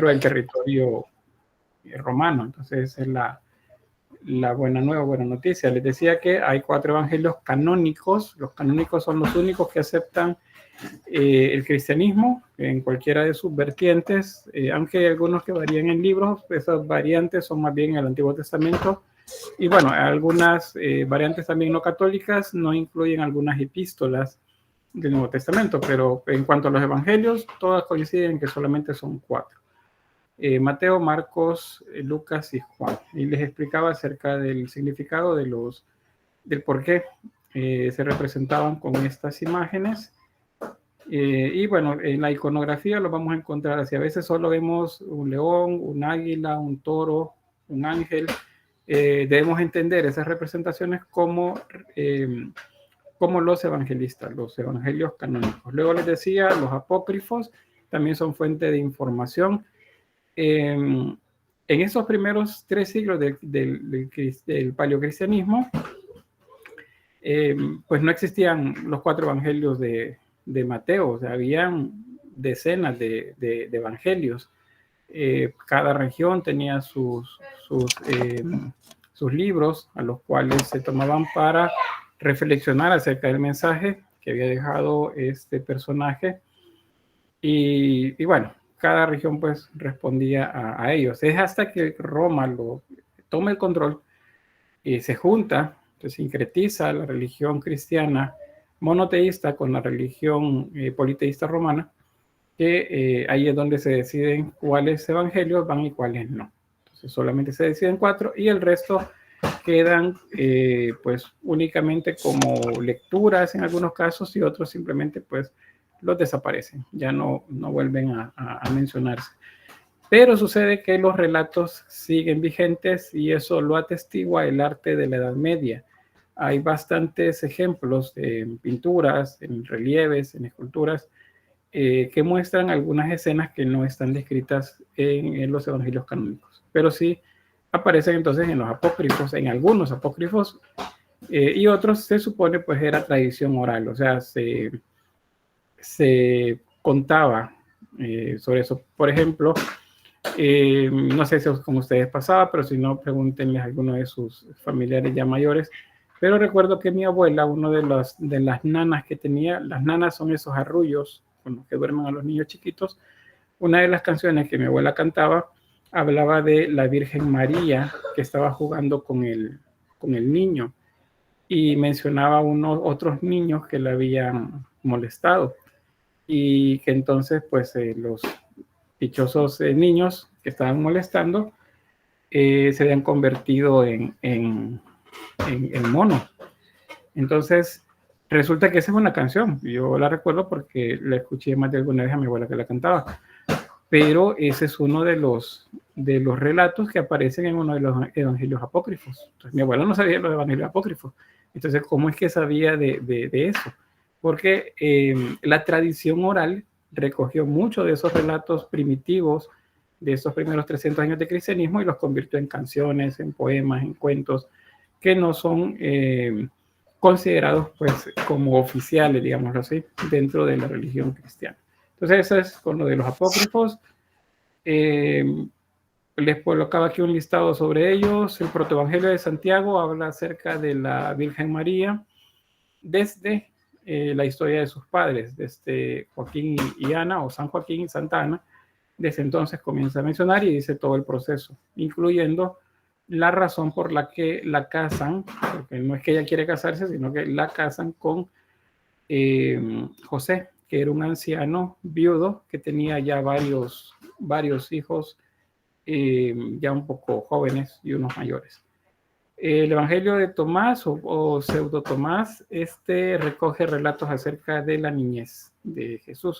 dentro del territorio romano. Entonces, esa es la buena nueva, buena noticia. Les decía que hay 4 evangelios canónicos. Los canónicos son los únicos que aceptan el cristianismo en cualquiera de sus vertientes, aunque hay algunos que varían en libros. Esas variantes son más bien en el Antiguo Testamento. Y bueno, algunas variantes también no católicas no incluyen algunas epístolas del Nuevo Testamento, pero en cuanto a los evangelios, todas coinciden en que solamente son 4. Mateo, Marcos, Lucas y Juan. Y les explicaba acerca del significado del por qué se representaban con estas imágenes. Y bueno, en la iconografía lo vamos a encontrar así. A veces solo vemos un león, un águila, un toro, un ángel. Debemos entender esas representaciones como los evangelistas, los evangelios canónicos. Luego les decía, los apócrifos también son fuente de información. En esos primeros 3 siglos del paleocristianismo, pues no existían los 4 evangelios de Mateo, o sea, habían decenas de evangelios. Cada región tenía sus libros a los cuales se tomaban para reflexionar acerca del mensaje que había dejado este personaje. Y bueno, cada región pues respondía a ellos. Es hasta que Roma lo toma el control y se junta, se sincretiza la religión cristiana monoteísta con la religión politeísta romana, que ahí es donde se deciden cuáles evangelios van y cuáles no. Entonces solamente se deciden 4 y el resto quedan pues únicamente como lecturas en algunos casos, y otros simplemente pues los desaparecen, ya no vuelven a mencionarse. Pero sucede que los relatos siguen vigentes y eso lo atestigua el arte de la Edad Media. Hay bastantes ejemplos en pinturas, en relieves, en esculturas, que muestran algunas escenas que no están descritas en los evangelios canónicos, pero sí aparecen entonces en los apócrifos, en algunos apócrifos, y otros se supone pues era tradición oral, o sea, se contaba sobre eso. Por ejemplo, no sé si con ustedes pasaba, pero si no, pregúntenles a alguno de sus familiares ya mayores. Pero recuerdo que mi abuela, una de las nanas que tenía, las nanas son esos arrullos con los que duermen a los niños chiquitos. Una de las canciones que mi abuela cantaba hablaba de la Virgen María que estaba jugando con el niño y mencionaba otros niños que la habían molestado y que entonces pues los dichosos niños que estaban molestando se habían convertido en monos. Entonces resulta que esa es una canción, yo la recuerdo porque la escuché más de alguna vez a mi abuela que la cantaba, pero ese es uno de los relatos que aparecen en uno de los evangelios apócrifos. Entonces mi abuela no sabía los evangelios apócrifos, entonces ¿cómo es que sabía de eso? Porque la tradición oral recogió mucho de esos relatos primitivos de esos primeros 300 años de cristianismo y los convirtió en canciones, en poemas, en cuentos que no son considerados pues como oficiales, digámoslo así, dentro de la religión cristiana. Entonces eso es con lo de los apócrifos. Les colocaba aquí un listado sobre ellos. El protoevangelio de Santiago habla acerca de la Virgen María desde la historia de sus padres, desde Joaquín y Ana, o San Joaquín y Santa Ana. Desde entonces comienza a mencionar y dice todo el proceso, incluyendo la razón por la que la casan, porque no es que ella quiere casarse, sino que la casan con José, que era un anciano viudo que tenía ya varios hijos, ya un poco jóvenes y unos mayores. El Evangelio de Tomás o Pseudo Tomás, recoge relatos acerca de la niñez de Jesús.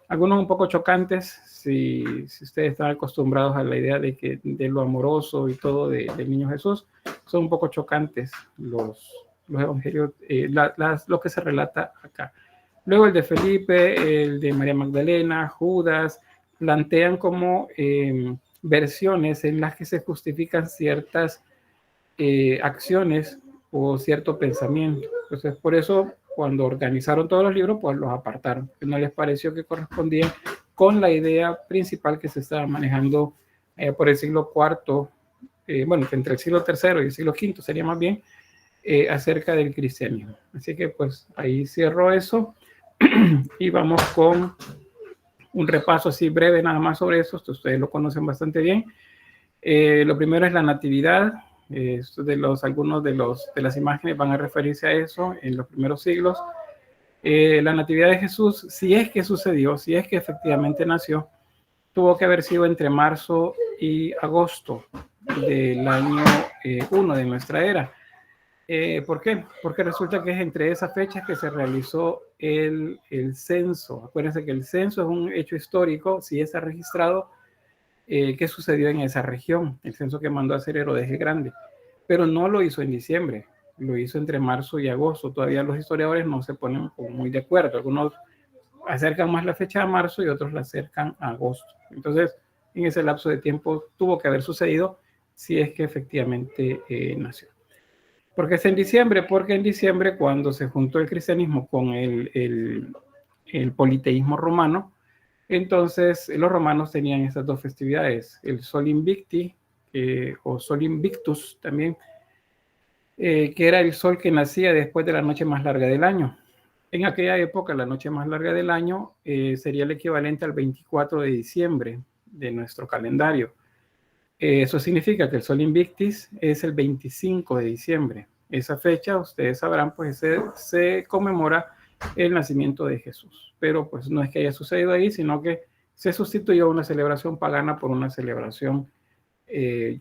Algunos un poco chocantes, si ustedes están acostumbrados a la idea de lo amoroso y todo del niño Jesús, son un poco chocantes los evangelios, lo que se relata acá. Luego el de Felipe, el de María Magdalena, Judas, plantean como versiones en las que se justifican ciertas acciones o cierto pensamiento. Entonces, por eso, cuando organizaron todos los libros, pues los apartaron. No les pareció que correspondía con la idea principal que se estaba manejando por el siglo IV, bueno, entre el siglo III y el siglo V sería más bien, acerca del cristianismo. Así que pues ahí cierro eso y vamos con un repaso así breve nada más sobre eso. Ustedes lo conocen bastante bien. Lo primero es la natividad. Algunos de las imágenes van a referirse a eso en los primeros siglos. La natividad de Jesús, si es que sucedió, si es que efectivamente nació, tuvo que haber sido entre marzo y agosto del año 1 de nuestra era. ¿Por qué? Porque resulta que es entre esas fechas que se realizó el censo. Acuérdense que el censo es un hecho histórico, si está registrado, qué sucedió en esa región, el censo que mandó a hacer Herodes el Grande, pero no lo hizo en diciembre, lo hizo entre marzo y agosto. Todavía los historiadores no se ponen muy de acuerdo, algunos acercan más la fecha a marzo y otros la acercan a agosto. Entonces, en ese lapso de tiempo tuvo que haber sucedido si es que efectivamente nació. ¿Por qué es en diciembre? Porque en diciembre, cuando se juntó el cristianismo con el politeísmo romano, entonces los romanos tenían estas dos festividades, el Sol Invicti, o Sol Invictus también, que era el sol que nacía después de la noche más larga del año. En aquella época, la noche más larga del año sería el equivalente al 24 de diciembre de nuestro calendario. Eso significa que el Sol Invictus es el 25 de diciembre. Esa fecha, ustedes sabrán, pues se conmemora el nacimiento de Jesús. Pero pues no es que haya sucedido ahí, sino que se sustituyó una celebración pagana por una celebración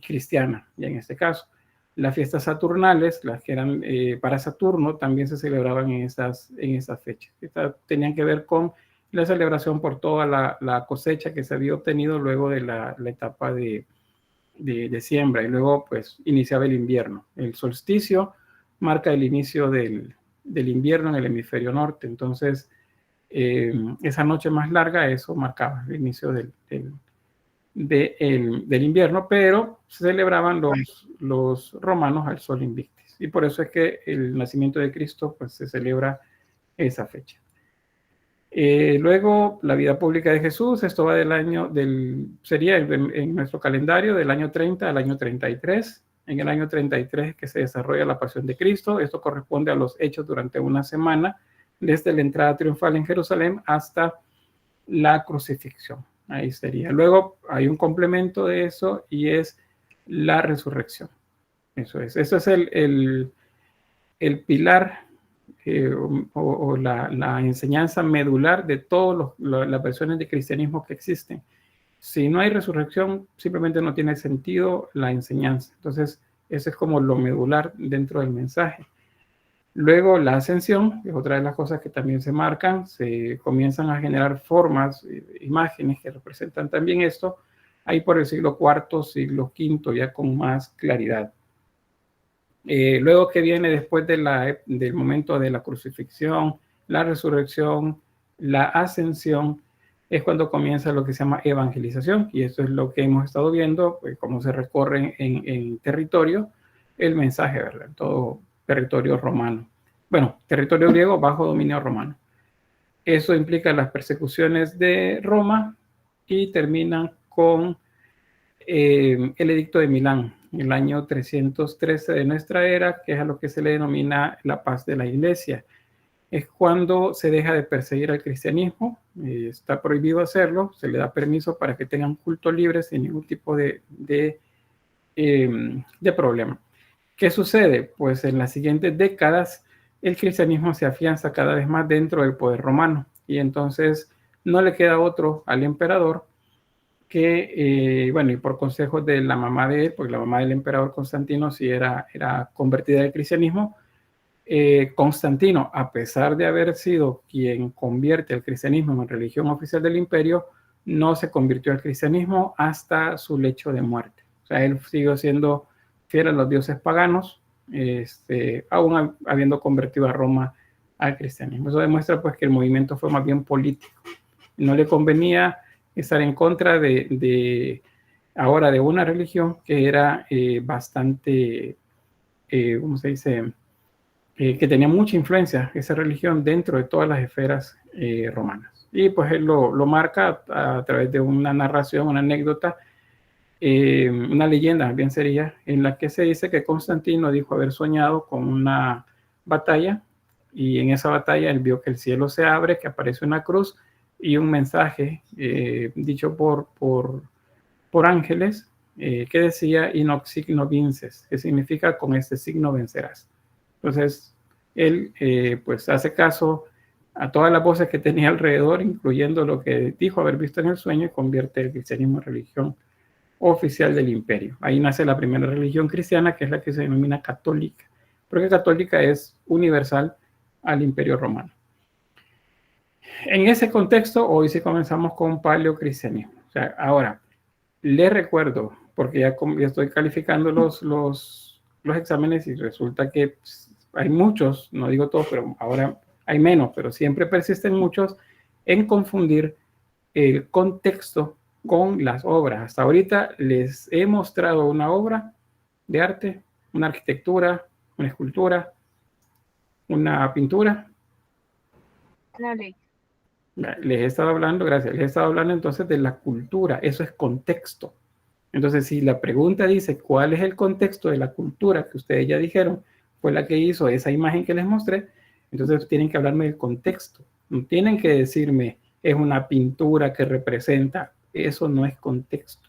cristiana, ya en este caso. Las fiestas saturnales, las que eran para Saturno, también se celebraban en esas fechas. Estas tenían que ver con la celebración por toda la cosecha que se había obtenido luego de la etapa de siembra, y luego pues iniciaba el invierno. El solsticio marca el inicio del invierno en el hemisferio norte. Entonces esa noche más larga, eso marcaba el inicio del invierno, pero se celebraban los romanos al Sol Invictus, y por eso es que el nacimiento de Cristo pues se celebra esa fecha. Luego, la vida pública de Jesús, esto va sería en nuestro calendario del año 30 al año 33. En el año 33 que se desarrolla la pasión de Cristo. Esto corresponde a los hechos durante una semana, desde la entrada triunfal en Jerusalén hasta la crucifixión. Ahí sería. Luego hay un complemento de eso y es la resurrección. Eso es el pilar o la enseñanza medular de todas las versiones de cristianismo que existen. Si no hay resurrección, simplemente no tiene sentido la enseñanza. Entonces, eso es como lo medular dentro del mensaje. Luego, la ascensión, que es otra de las cosas que también se marcan, se comienzan a generar formas, imágenes que representan también esto, ahí por el siglo IV, siglo V, ya con más claridad. Luego que viene después del momento de la crucifixión, la resurrección, la ascensión, es cuando comienza lo que se llama evangelización, y esto es lo que hemos estado viendo, pues, cómo se recorre en territorio el mensaje, ¿verdad? Todo territorio romano. Bueno, territorio griego bajo dominio romano. Eso implica las persecuciones de Roma y terminan con el edicto de Milán, en el año 313 de nuestra era, que es a lo que se le denomina la paz de la iglesia. Es cuando se deja de perseguir al cristianismo, está prohibido hacerlo, se le da permiso para que tengan culto libre sin ningún tipo de problema. ¿Qué sucede? Pues en las siguientes décadas el cristianismo se afianza cada vez más dentro del poder romano, y entonces no le queda otro al emperador que, bueno, y por consejos de la mamá de él, porque la mamá del emperador Constantino sí era convertida al cristianismo, Constantino, a pesar de haber sido quien convierte el cristianismo en religión oficial del imperio, no se convirtió al cristianismo hasta su lecho de muerte. O sea, él siguió siendo fiel a los dioses paganos, aún habiendo convertido a Roma al cristianismo. Eso demuestra pues que el movimiento fue más bien político. No le convenía estar en contra ahora de una religión que era bastante, ¿cómo se dice? Que tenía mucha influencia esa religión dentro de todas las esferas romanas. Y pues él lo marca a través de una narración, una anécdota, una leyenda, bien sería, en la que se dice que Constantino dijo haber soñado con una batalla, y en esa batalla él vio que el cielo se abre, que aparece una cruz y un mensaje dicho por ángeles que decía inox signo vinces, que significa con este signo vencerás. Entonces él pues hace caso a todas las voces que tenía alrededor, incluyendo lo que dijo haber visto en el sueño, y convierte el cristianismo en religión oficial del imperio. Ahí nace la primera religión cristiana, que es la que se denomina católica, porque católica es universal al imperio romano. En ese contexto, hoy sí comenzamos con paleocristianismo. O sea, ahora, les recuerdo, porque ya estoy calificando los exámenes y resulta que hay muchos, no digo todos, pero ahora hay menos, pero siempre persisten muchos en confundir el contexto con las obras. Hasta ahorita les he mostrado una obra de arte, una arquitectura, una escultura, una pintura. Dale. Les he estado hablando, gracias, les he estado hablando entonces de la cultura, eso es contexto. Entonces, si la pregunta dice cuál es el contexto de la cultura que ustedes ya dijeron fue la que hizo esa imagen que les mostré, entonces tienen que hablarme del contexto. No tienen que decirme es una pintura que representa, eso no es contexto.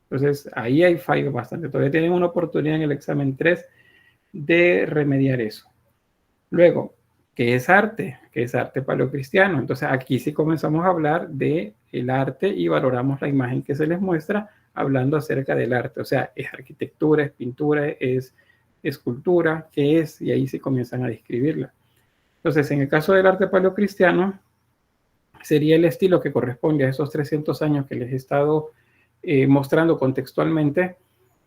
Entonces, ahí hay fallo bastante. Todavía tienen una oportunidad en el examen 3 de remediar eso. Luego, ¿qué es arte? ¿Qué es arte paleocristiano? Entonces, aquí sí comenzamos a hablar del arte y valoramos la imagen que se les muestra hablando acerca del arte. O sea, es arquitectura, es pintura, es escultura, ¿qué es? Y ahí sí comienzan a describirla. Entonces, en el caso del arte paleocristiano, sería el estilo que corresponde a esos 300 años que les he estado mostrando contextualmente.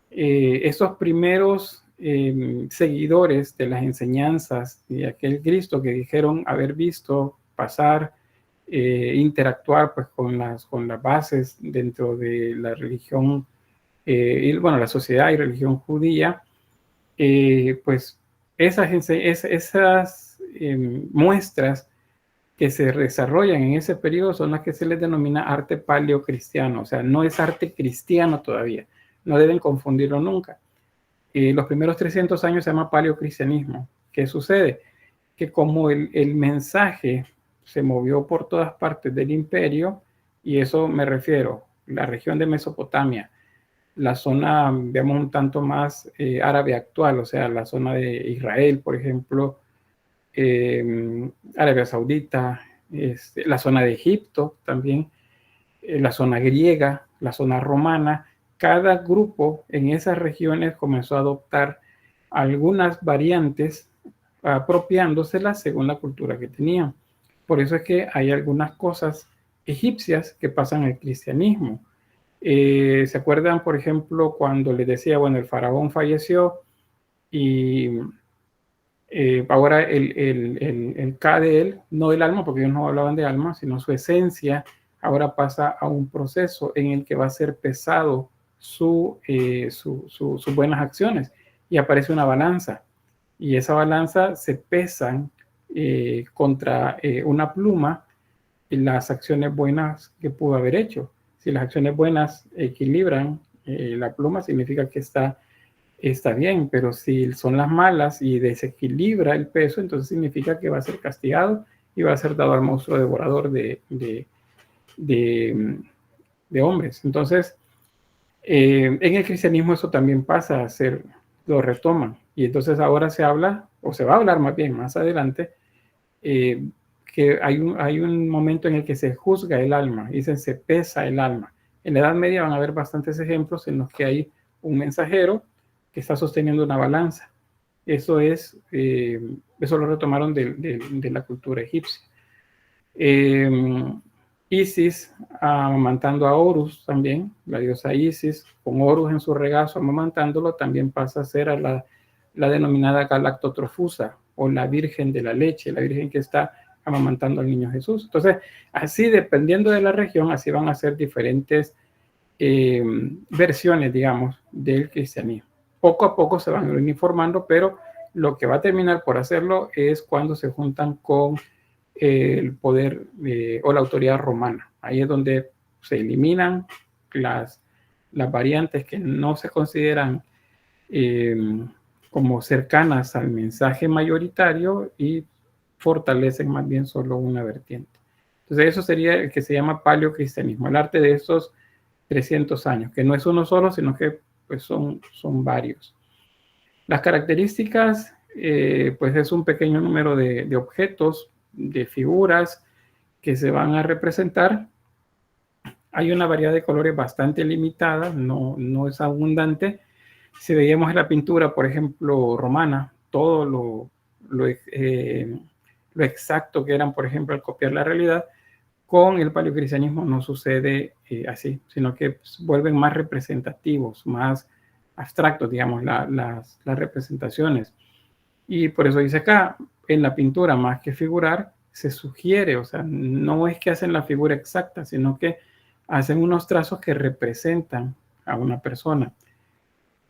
Esos primeros seguidores de las enseñanzas de aquel Cristo que dijeron haber visto pasar, interactuar pues con las bases dentro de la religión, y, bueno, la sociedad y religión judía, pues esas muestras que se desarrollan en ese periodo son las que se les denomina arte paleocristiano. O sea, no es arte cristiano todavía, no deben confundirlo nunca. Los primeros 300 años se llama paleocristianismo. ¿Qué sucede? Que como el mensaje se movió por todas partes del imperio, y eso me refiero, la región de Mesopotamia, la zona, digamos, un tanto más árabe actual, o sea, la zona de Israel, por ejemplo, Arabia Saudita, la zona de Egipto también, la zona griega, la zona romana. Cada grupo en esas regiones comenzó a adoptar algunas variantes, apropiándoselas según la cultura que tenían. Por eso es que hay algunas cosas egipcias que pasan al cristianismo. ¿Se acuerdan, por ejemplo, cuando les decía, bueno, el faraón falleció y ahora el K de él, no del alma, porque ellos no hablaban de alma, sino su esencia, ahora pasa a un proceso en el que va a ser pesado sus buenas acciones, y aparece una balanza, y esa balanza se pesan contra una pluma las acciones buenas que pudo haber hecho. Si las acciones buenas equilibran la pluma, significa que está bien, pero si son las malas y desequilibra el peso, entonces significa que va a ser castigado y va a ser dado al monstruo devorador de hombres. Entonces, en el cristianismo eso también pasa a ser, lo retoman, y entonces ahora se habla, o se va a hablar más bien más adelante, que hay un momento en el que se juzga el alma, dicen se pesa el alma. En la Edad Media van a haber bastantes ejemplos en los que hay un mensajero que está sosteniendo una balanza. Eso lo retomaron de la cultura egipcia. Isis amamantando a Horus también, la diosa Isis, con Horus en su regazo amamantándolo, también pasa a ser a la denominada galactotrofusa, o la Virgen de la Leche, la Virgen que está amamantando al niño Jesús. Entonces, así dependiendo de la región, así van a ser diferentes versiones, digamos, del cristianismo. Poco a poco se van a ir informando, pero lo que va a terminar por hacerlo es cuando se juntan con el poder o la autoridad romana. Ahí es donde se eliminan las variantes que no se consideran como cercanas al mensaje mayoritario y fortalecen más bien solo una vertiente. Entonces eso sería el que se llama paleocristianismo, el arte de estos 300 años, que no es uno solo, sino que pues son varios. Las características, pues es un pequeño número de objetos, de figuras que se van a representar. Hay una variedad de colores bastante limitada, no es abundante. Si veíamos en la pintura, por ejemplo, romana, todo lo exacto que eran, por ejemplo, al copiar la realidad, con el paleocristianismo no sucede así, sino que pues, vuelven más representativos, más abstractos, digamos, las representaciones. Y por eso dice acá, en la pintura, más que figurar, se sugiere, o sea, no es que hacen la figura exacta, sino que hacen unos trazos que representan a una persona.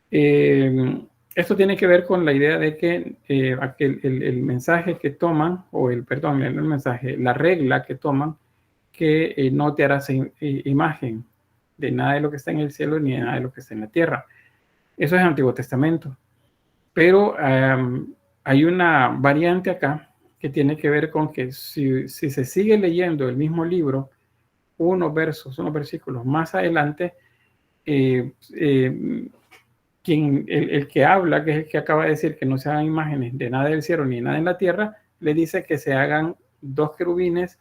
Esto tiene que ver con la idea de que el mensaje que toman, o perdón, el mensaje, la regla que toman, que no te harás imagen de nada de lo que está en el cielo ni de nada de lo que está en la tierra. Eso es el Antiguo Testamento. Pero hay una variante acá que tiene que ver con que si se sigue leyendo el mismo libro, unos versículos más adelante, el que habla, que es el que acaba de decir que no se hagan imágenes de nada del cielo ni de nada en la tierra, le dice que se hagan 2 querubines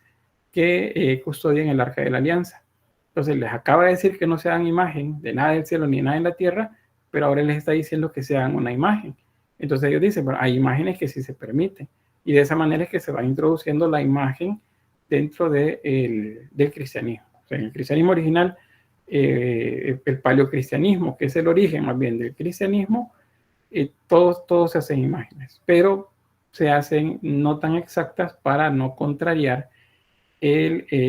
que custodien el arca de la alianza. Entonces les acaba de decir que no se hagan imagen de nada del cielo ni de nada en la tierra, pero ahora les está diciendo que se hagan una imagen. Entonces ellos dicen, bueno, hay imágenes que sí se permiten. Y de esa manera es que se va introduciendo la imagen dentro del cristianismo. O sea, en el cristianismo original, el paleocristianismo, que es el origen más bien del cristianismo, todos se hacen imágenes, pero se hacen no tan exactas para no contrariar esa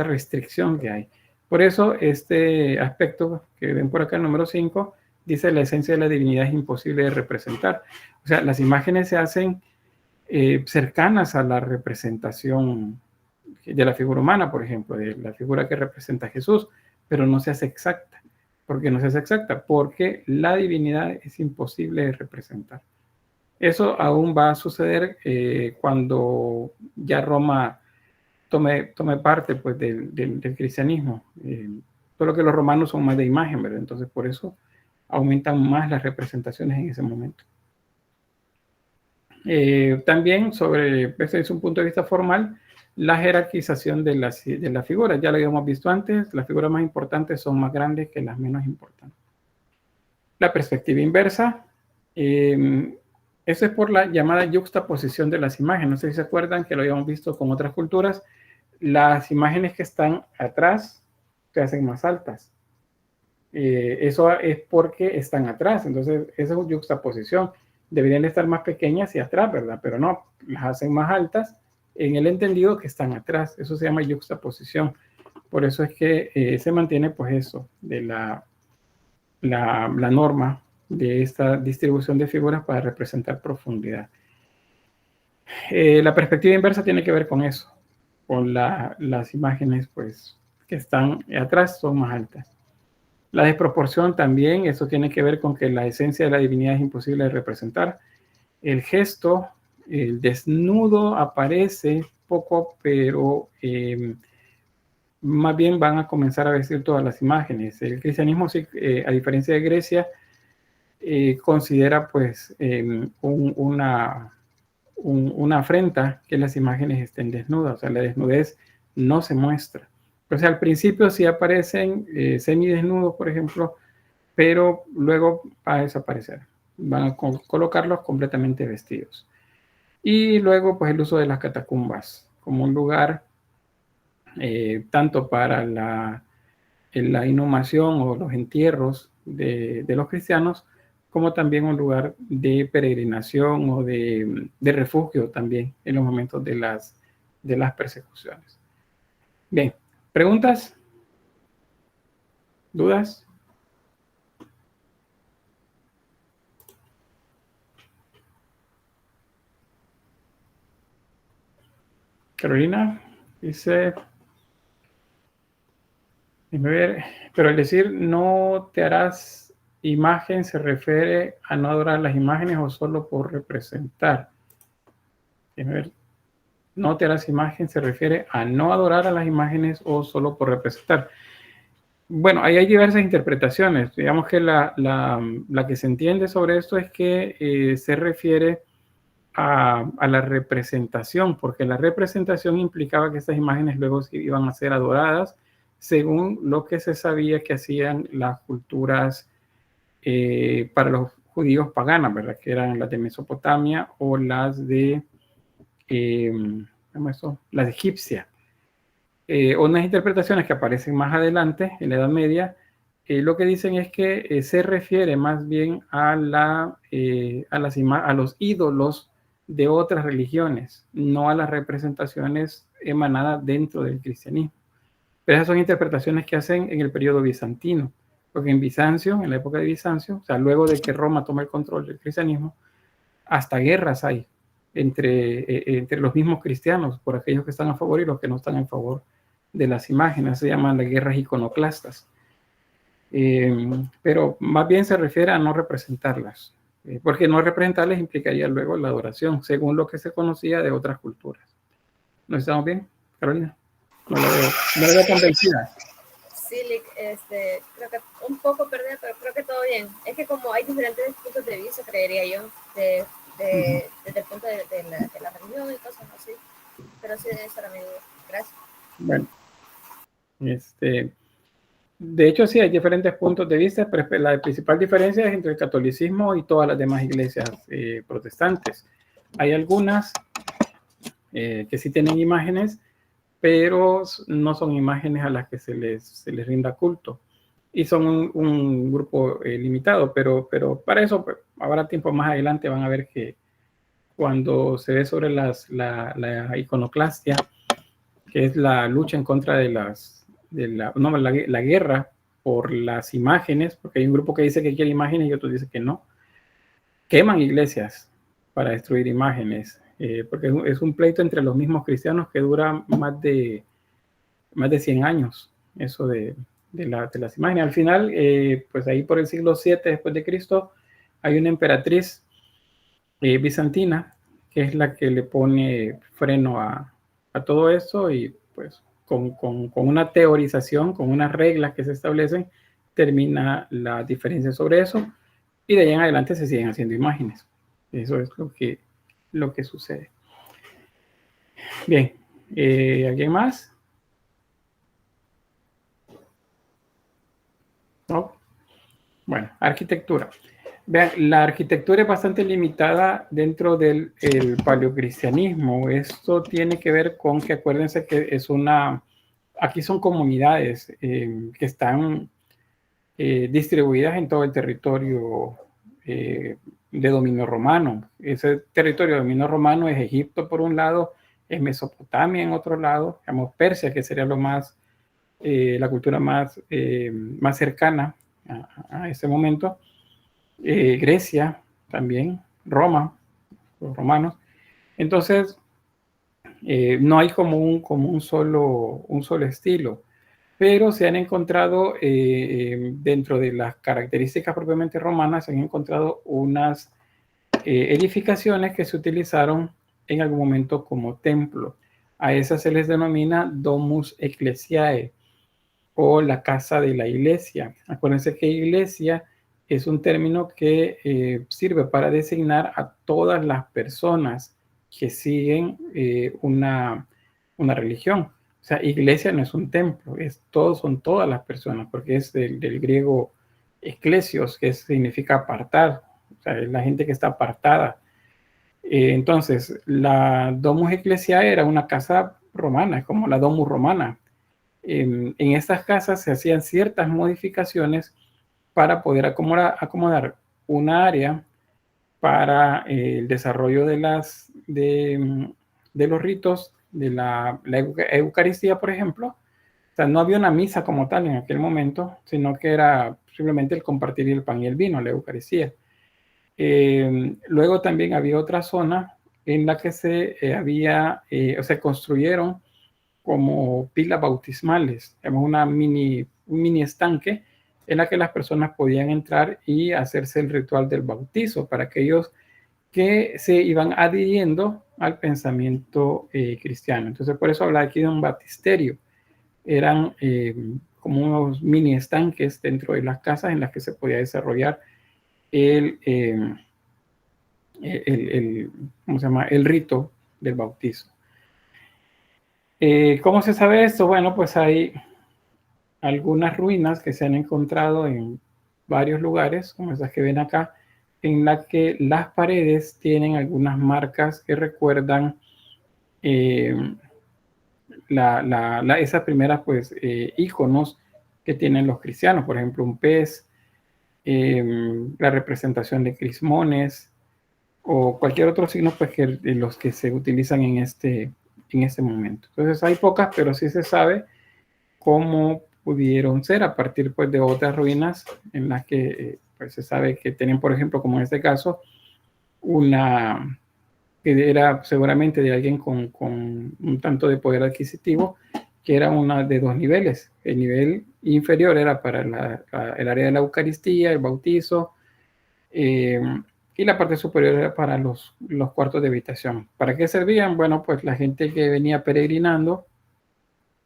restricción que hay. Por eso este aspecto que ven por acá, el número 5, dice la esencia de la divinidad es imposible de representar. O sea, las imágenes se hacen cercanas a la representación de la figura humana, por ejemplo, de la figura que representa a Jesús, pero no se hace exacta. ¿Por qué no se hace exacta? Porque la divinidad es imposible de representar. Eso aún va a suceder cuando ya Roma tome parte pues, del cristianismo. Solo que los romanos son más de imagen, ¿verdad? Entonces, por eso aumentan más las representaciones en ese momento. También sobre, este es un punto de vista formal, la jerarquización de las figuras. Ya lo habíamos visto antes, las figuras más importantes son más grandes que las menos importantes. La perspectiva inversa, eso es por la llamada yuxtaposición de las imágenes. No sé si se acuerdan que lo habíamos visto con otras culturas. Las imágenes que están atrás se hacen más altas. Eso es porque están atrás. Entonces, esa es yuxtaposición. Deberían estar más pequeñas y atrás, ¿verdad? Pero no, las hacen más altas en el entendido que están atrás. Eso se llama yuxtaposición. Por eso es que se mantiene, pues, eso de la norma de esta distribución de figuras para representar profundidad. La perspectiva inversa tiene que ver con eso, con las imágenes, pues, que están atrás son más altas. La desproporción también, eso tiene que ver con que la esencia de la divinidad es imposible de representar. El gesto, el desnudo aparece poco, pero más bien van a comenzar a vestir todas las imágenes. El cristianismo, sí, a diferencia de Grecia, considera pues una afrenta que las imágenes estén desnudas. O sea, la desnudez no se muestra. O sea, al principio sí aparecen semidesnudos, por ejemplo, pero luego va a desaparecer. Van a colocarlos completamente vestidos. Y luego, pues, el uso de las catacumbas como un lugar tanto para la inhumación o los entierros de los cristianos, como también un lugar de peregrinación o de refugio también en los momentos de las persecuciones. Bien, ¿preguntas? ¿Dudas? Carolina dice, déjame ver, pero al decir no te harás imagen, ¿se refiere a no adorar las imágenes o solo por representar? Déjame ver. No te harás imagen, ¿se refiere a no adorar a las imágenes o solo por representar? Bueno, ahí hay diversas interpretaciones. Digamos que la que se entiende sobre esto es que se refiere a la representación, porque la representación implicaba que estas imágenes luego iban a ser adoradas según lo que se sabía que hacían las culturas para los judíos paganas, ¿verdad? Que eran las de Mesopotamia o las de las egipcias. Unas interpretaciones que aparecen más adelante en la Edad Media, lo que dicen es que se refiere más bien a los ídolos de otras religiones, no a las representaciones emanadas dentro del cristianismo. Pero esas son interpretaciones que hacen en el periodo bizantino, porque en Bizancio, en la época de Bizancio, o sea, luego de que Roma toma el control del cristianismo, hasta guerras hay entre los mismos cristianos, por aquellos que están a favor y los que no están en favor de las imágenes. Se llaman las guerras iconoclastas. Pero más bien se refiere a no representarlas, porque no representarlas implicaría luego la adoración, según lo que se conocía de otras culturas. ¿Nos estamos bien, Carolina? No la veo convencida. Sí, creo que un poco perdida, pero creo que todo bien. Es que como hay diferentes puntos de vista, creería yo, desde el punto de la religión y cosas así. Pero sí, esa era mi duda. Gracias. Bueno, de hecho, sí, hay diferentes puntos de vista, pero la principal diferencia es entre el catolicismo y todas las demás iglesias protestantes. Hay algunas que sí tienen imágenes, pero no son imágenes a las que se les rinda culto. Y son un grupo limitado, pero para eso pues, habrá tiempo más adelante, van a ver que cuando se ve sobre la iconoclastia, que es la lucha en contra de la guerra por las imágenes, porque hay un grupo que dice que quiere imágenes y otros dicen que no. Queman iglesias para destruir imágenes, porque es un pleito entre los mismos cristianos que dura más de 100 años, eso de las imágenes. Al final, pues ahí por el siglo VII después de Cristo, hay una emperatriz bizantina, que es la que le pone freno a todo esto y pues con una teorización, con unas reglas que se establecen, termina la diferencia sobre eso y de ahí en adelante se siguen haciendo imágenes. Eso es lo que sucede. Bien, ¿alguien más? ¿No? Bueno, arquitectura. Vean, la arquitectura es bastante limitada dentro del paleocristianismo. Esto tiene que ver con que acuérdense que aquí son comunidades que están distribuidas en todo el territorio de dominio romano. Ese territorio de dominio romano es Egipto por un lado, es Mesopotamia en otro lado, digamos Persia, que sería la cultura más cercana a ese momento. Grecia también, Roma, los romanos. Entonces, no hay como un solo estilo, pero se han encontrado dentro de las características propiamente romanas, se han encontrado unas edificaciones que se utilizaron en algún momento como templo. A esas se les denomina domus ecclesiae o la casa de la iglesia. Acuérdense que iglesia es un término que sirve para designar a todas las personas que siguen una religión. O sea, iglesia no es un templo, son todas las personas, porque es del griego ecclesios, que significa apartar, o sea, es la gente que está apartada. Entonces, la domus ecclesiae era una casa romana, como la domus romana. En estas casas se hacían ciertas modificaciones para poder acomodar una área para el desarrollo de los ritos de la Eucaristía, por ejemplo. O sea, no había una misa como tal en aquel momento, sino que era simplemente el compartir el pan y el vino, la Eucaristía. Luego también había otra zona en la que se construyeron como pilas bautismales, un mini estanque en la que las personas podían entrar y hacerse el ritual del bautizo para aquellos que se iban adhiriendo al pensamiento cristiano. Entonces, por eso habla aquí de un baptisterio. Eran como unos mini estanques dentro de las casas en las que se podía desarrollar el, ¿cómo se llama? El rito del bautizo. ¿Cómo se sabe esto? Bueno, pues hay algunas ruinas que se han encontrado en varios lugares, como esas que ven acá, en la que las paredes tienen algunas marcas que recuerdan esas primeras pues íconos que tienen los cristianos, por ejemplo un pez, la representación de crismones o cualquier otro signo pues que los que se utilizan en este momento. Entonces hay pocas, pero sí se sabe cómo pudieron ser a partir pues de otras ruinas en las que pues se sabe que tenían, por ejemplo, como en este caso, una que era seguramente de alguien con un tanto de poder adquisitivo, que era una de dos niveles. El nivel inferior era para el área de la Eucaristía, el bautizo, y la parte superior era para los cuartos de habitación. ¿Para qué servían? Bueno, pues la gente que venía peregrinando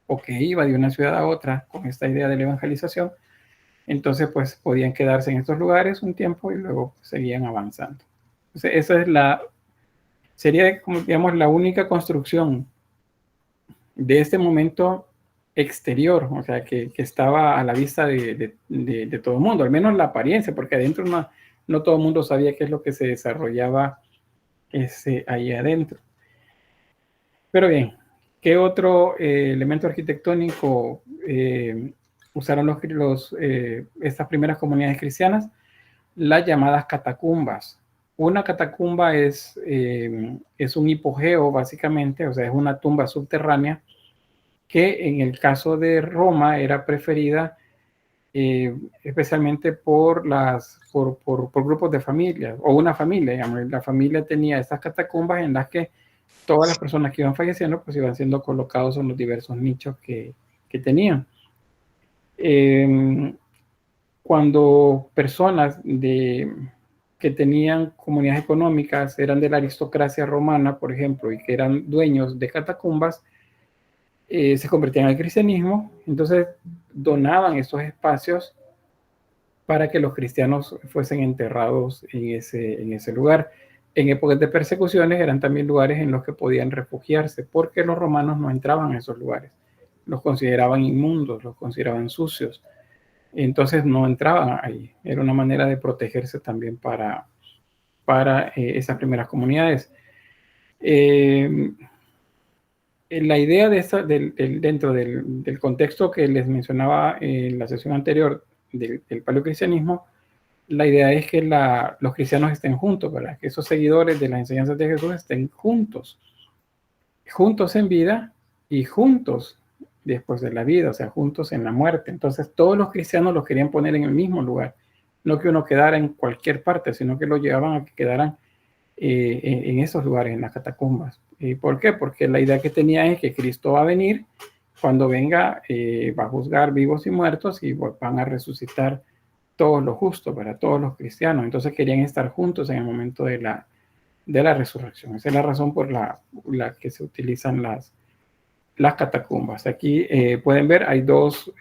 o que iba de una ciudad a otra con esta idea de la evangelización, entonces pues podían quedarse en estos lugares un tiempo y luego seguían avanzando. Entonces, esa es sería como digamos la única construcción de este momento exterior, o sea, que estaba a la vista de todo el mundo, al menos la apariencia, porque adentro no todo el mundo sabía qué es lo que se desarrollaba ahí adentro. Pero bien, ¿qué otro elemento arquitectónico usaron estas primeras comunidades cristianas? Las llamadas catacumbas. Una catacumba es un hipogeo, básicamente, o sea, es una tumba subterránea que en el caso de Roma era preferida especialmente por grupos de familias o una familia, digamos. La familia tenía estas catacumbas en las que todas las personas que iban falleciendo pues iban siendo colocados en los diversos nichos que tenían. Cuando personas que tenían comunidades económicas, eran de la aristocracia romana, por ejemplo, y que eran dueños de catacumbas, se convertían al cristianismo, entonces donaban estos espacios para que los cristianos fuesen enterrados en ese lugar. En épocas de persecuciones eran también lugares en los que podían refugiarse, porque los romanos no entraban a esos lugares, los consideraban inmundos, los consideraban sucios, entonces no entraban ahí. Era una manera de protegerse también para esas primeras comunidades. La idea de dentro del contexto que les mencionaba en la sesión anterior del paleocristianismo, la idea es que los cristianos estén juntos, ¿verdad? Que esos seguidores de las enseñanzas de Jesús estén juntos en vida y juntos después de la vida, o sea, juntos en la muerte. Entonces, todos los cristianos los querían poner en el mismo lugar, no que uno quedara en cualquier parte, sino que lo llevaban a que quedaran en esos lugares, en las catacumbas. ¿Por qué? Porque la idea que tenía es que Cristo va a venir, cuando venga va a juzgar vivos y muertos y van a resucitar todos los justos, para todos los cristianos. Entonces querían estar juntos en el momento de la resurrección. Esa es la razón por la que se utilizan las catacumbas. Aquí pueden ver, hay dos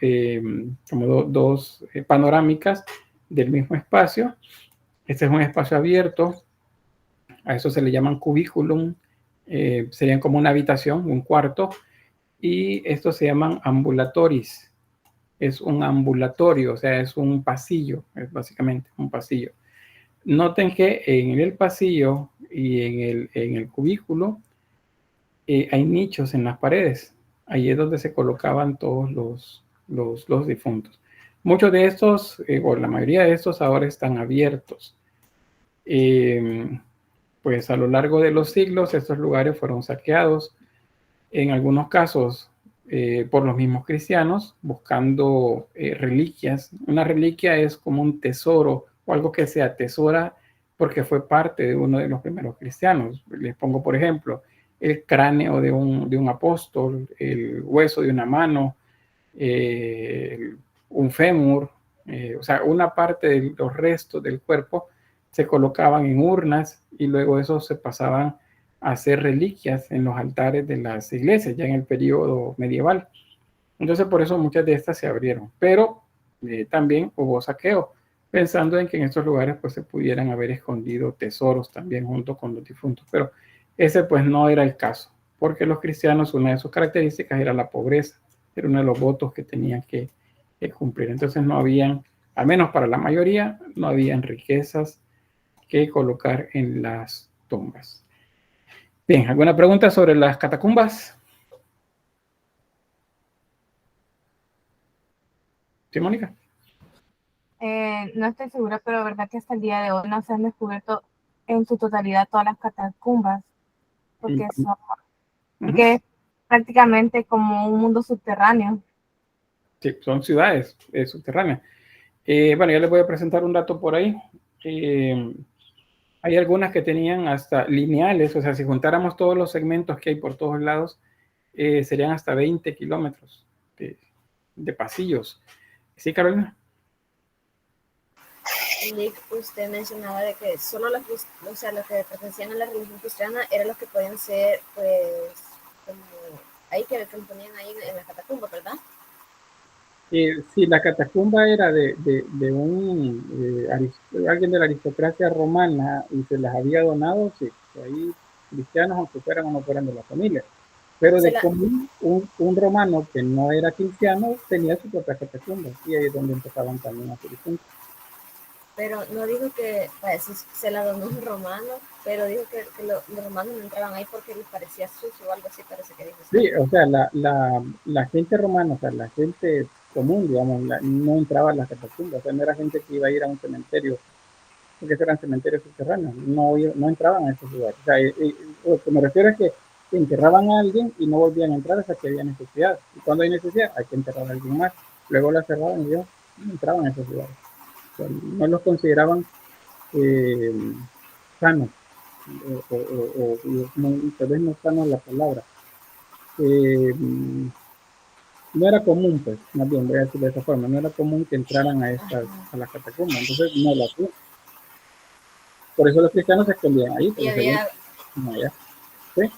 panorámicas del mismo espacio. Este es un espacio abierto, a eso se le llaman cubículum, serían como una habitación, un cuarto, y estos se llaman ambulatoris. Es un ambulatorio, o sea, es un pasillo, es básicamente un pasillo. Noten que en el pasillo y en el cubículo hay nichos en las paredes. Ahí es donde se colocaban todos los difuntos. Muchos de estos, o la mayoría de estos, ahora están abiertos. Pues a lo largo de los siglos estos lugares fueron saqueados, en algunos casos por los mismos cristianos, buscando reliquias. Una reliquia es como un tesoro o algo que se atesora porque fue parte de uno de los primeros cristianos. Les pongo, por ejemplo, el cráneo de un apóstol, el hueso de una mano, un fémur, o sea, una parte de los restos del cuerpo se colocaban en urnas y luego eso se pasaban a hacer reliquias en los altares de las iglesias, ya en el periodo medieval. Entonces, por eso muchas de estas se abrieron, pero también hubo saqueo, pensando en que en estos lugares pues se pudieran haber escondido tesoros también junto con los difuntos, pero ese pues no era el caso, porque los cristianos, una de sus características era la pobreza, era uno de los votos que tenían que cumplir. Entonces no habían, al menos para la mayoría, no habían riquezas que colocar en las tumbas. Bien, ¿alguna pregunta sobre las catacumbas? ¿Sí, Mónica? No estoy segura, pero verdad que hasta el día de hoy no se han descubierto en su totalidad todas las catacumbas, porque porque es prácticamente como un mundo subterráneo. Sí, son ciudades subterráneas. Bueno, ya les voy a presentar un dato por ahí. Hay algunas que tenían hasta lineales, o sea, si juntáramos todos los segmentos que hay por todos lados, serían hasta 20 kilómetros de pasillos. ¿Sí, Carolina? Nick, usted mencionaba de que solo los que pertenecían a la religión cristiana eran los que podían ser, pues, como ahí que los ponían ahí en la catacumba, ¿verdad? Sí, la catacumba era de alguien de la aristocracia romana y se las había donado, sí, ahí cristianos, aunque fueran o no fueran de la familia. Pero de común, un romano que no era cristiano tenía su propia catacumba y ahí es donde empezaban también a hacer difuntos. Pero no dijo que pues, se la donó un romano, pero dijo que los romanos no entraban ahí porque les parecía sucio o algo así, parece que dijo. Sí, o sea, la gente romana, o sea, la gente común, digamos, no entraba a las catacumbas, o sea, no era gente que iba a ir a un cementerio, porque eran cementerios subterráneos, no entraban a esos lugares. O sea, lo que me refiero es que enterraban a alguien y no volvían a entrar hasta que había necesidad. Y cuando hay necesidad, hay que enterrar a alguien más. Luego la cerraban y ellos no entraban a esos lugares. O sea, no los consideraban sanos, o tal vez no sanos la palabra. No era común, pues, más bien voy a decir de esa forma, no era común que entraran a las catacumbas, entonces no lo hacían. Por eso los cristianos se escondían ahí. Y había, ¿sí?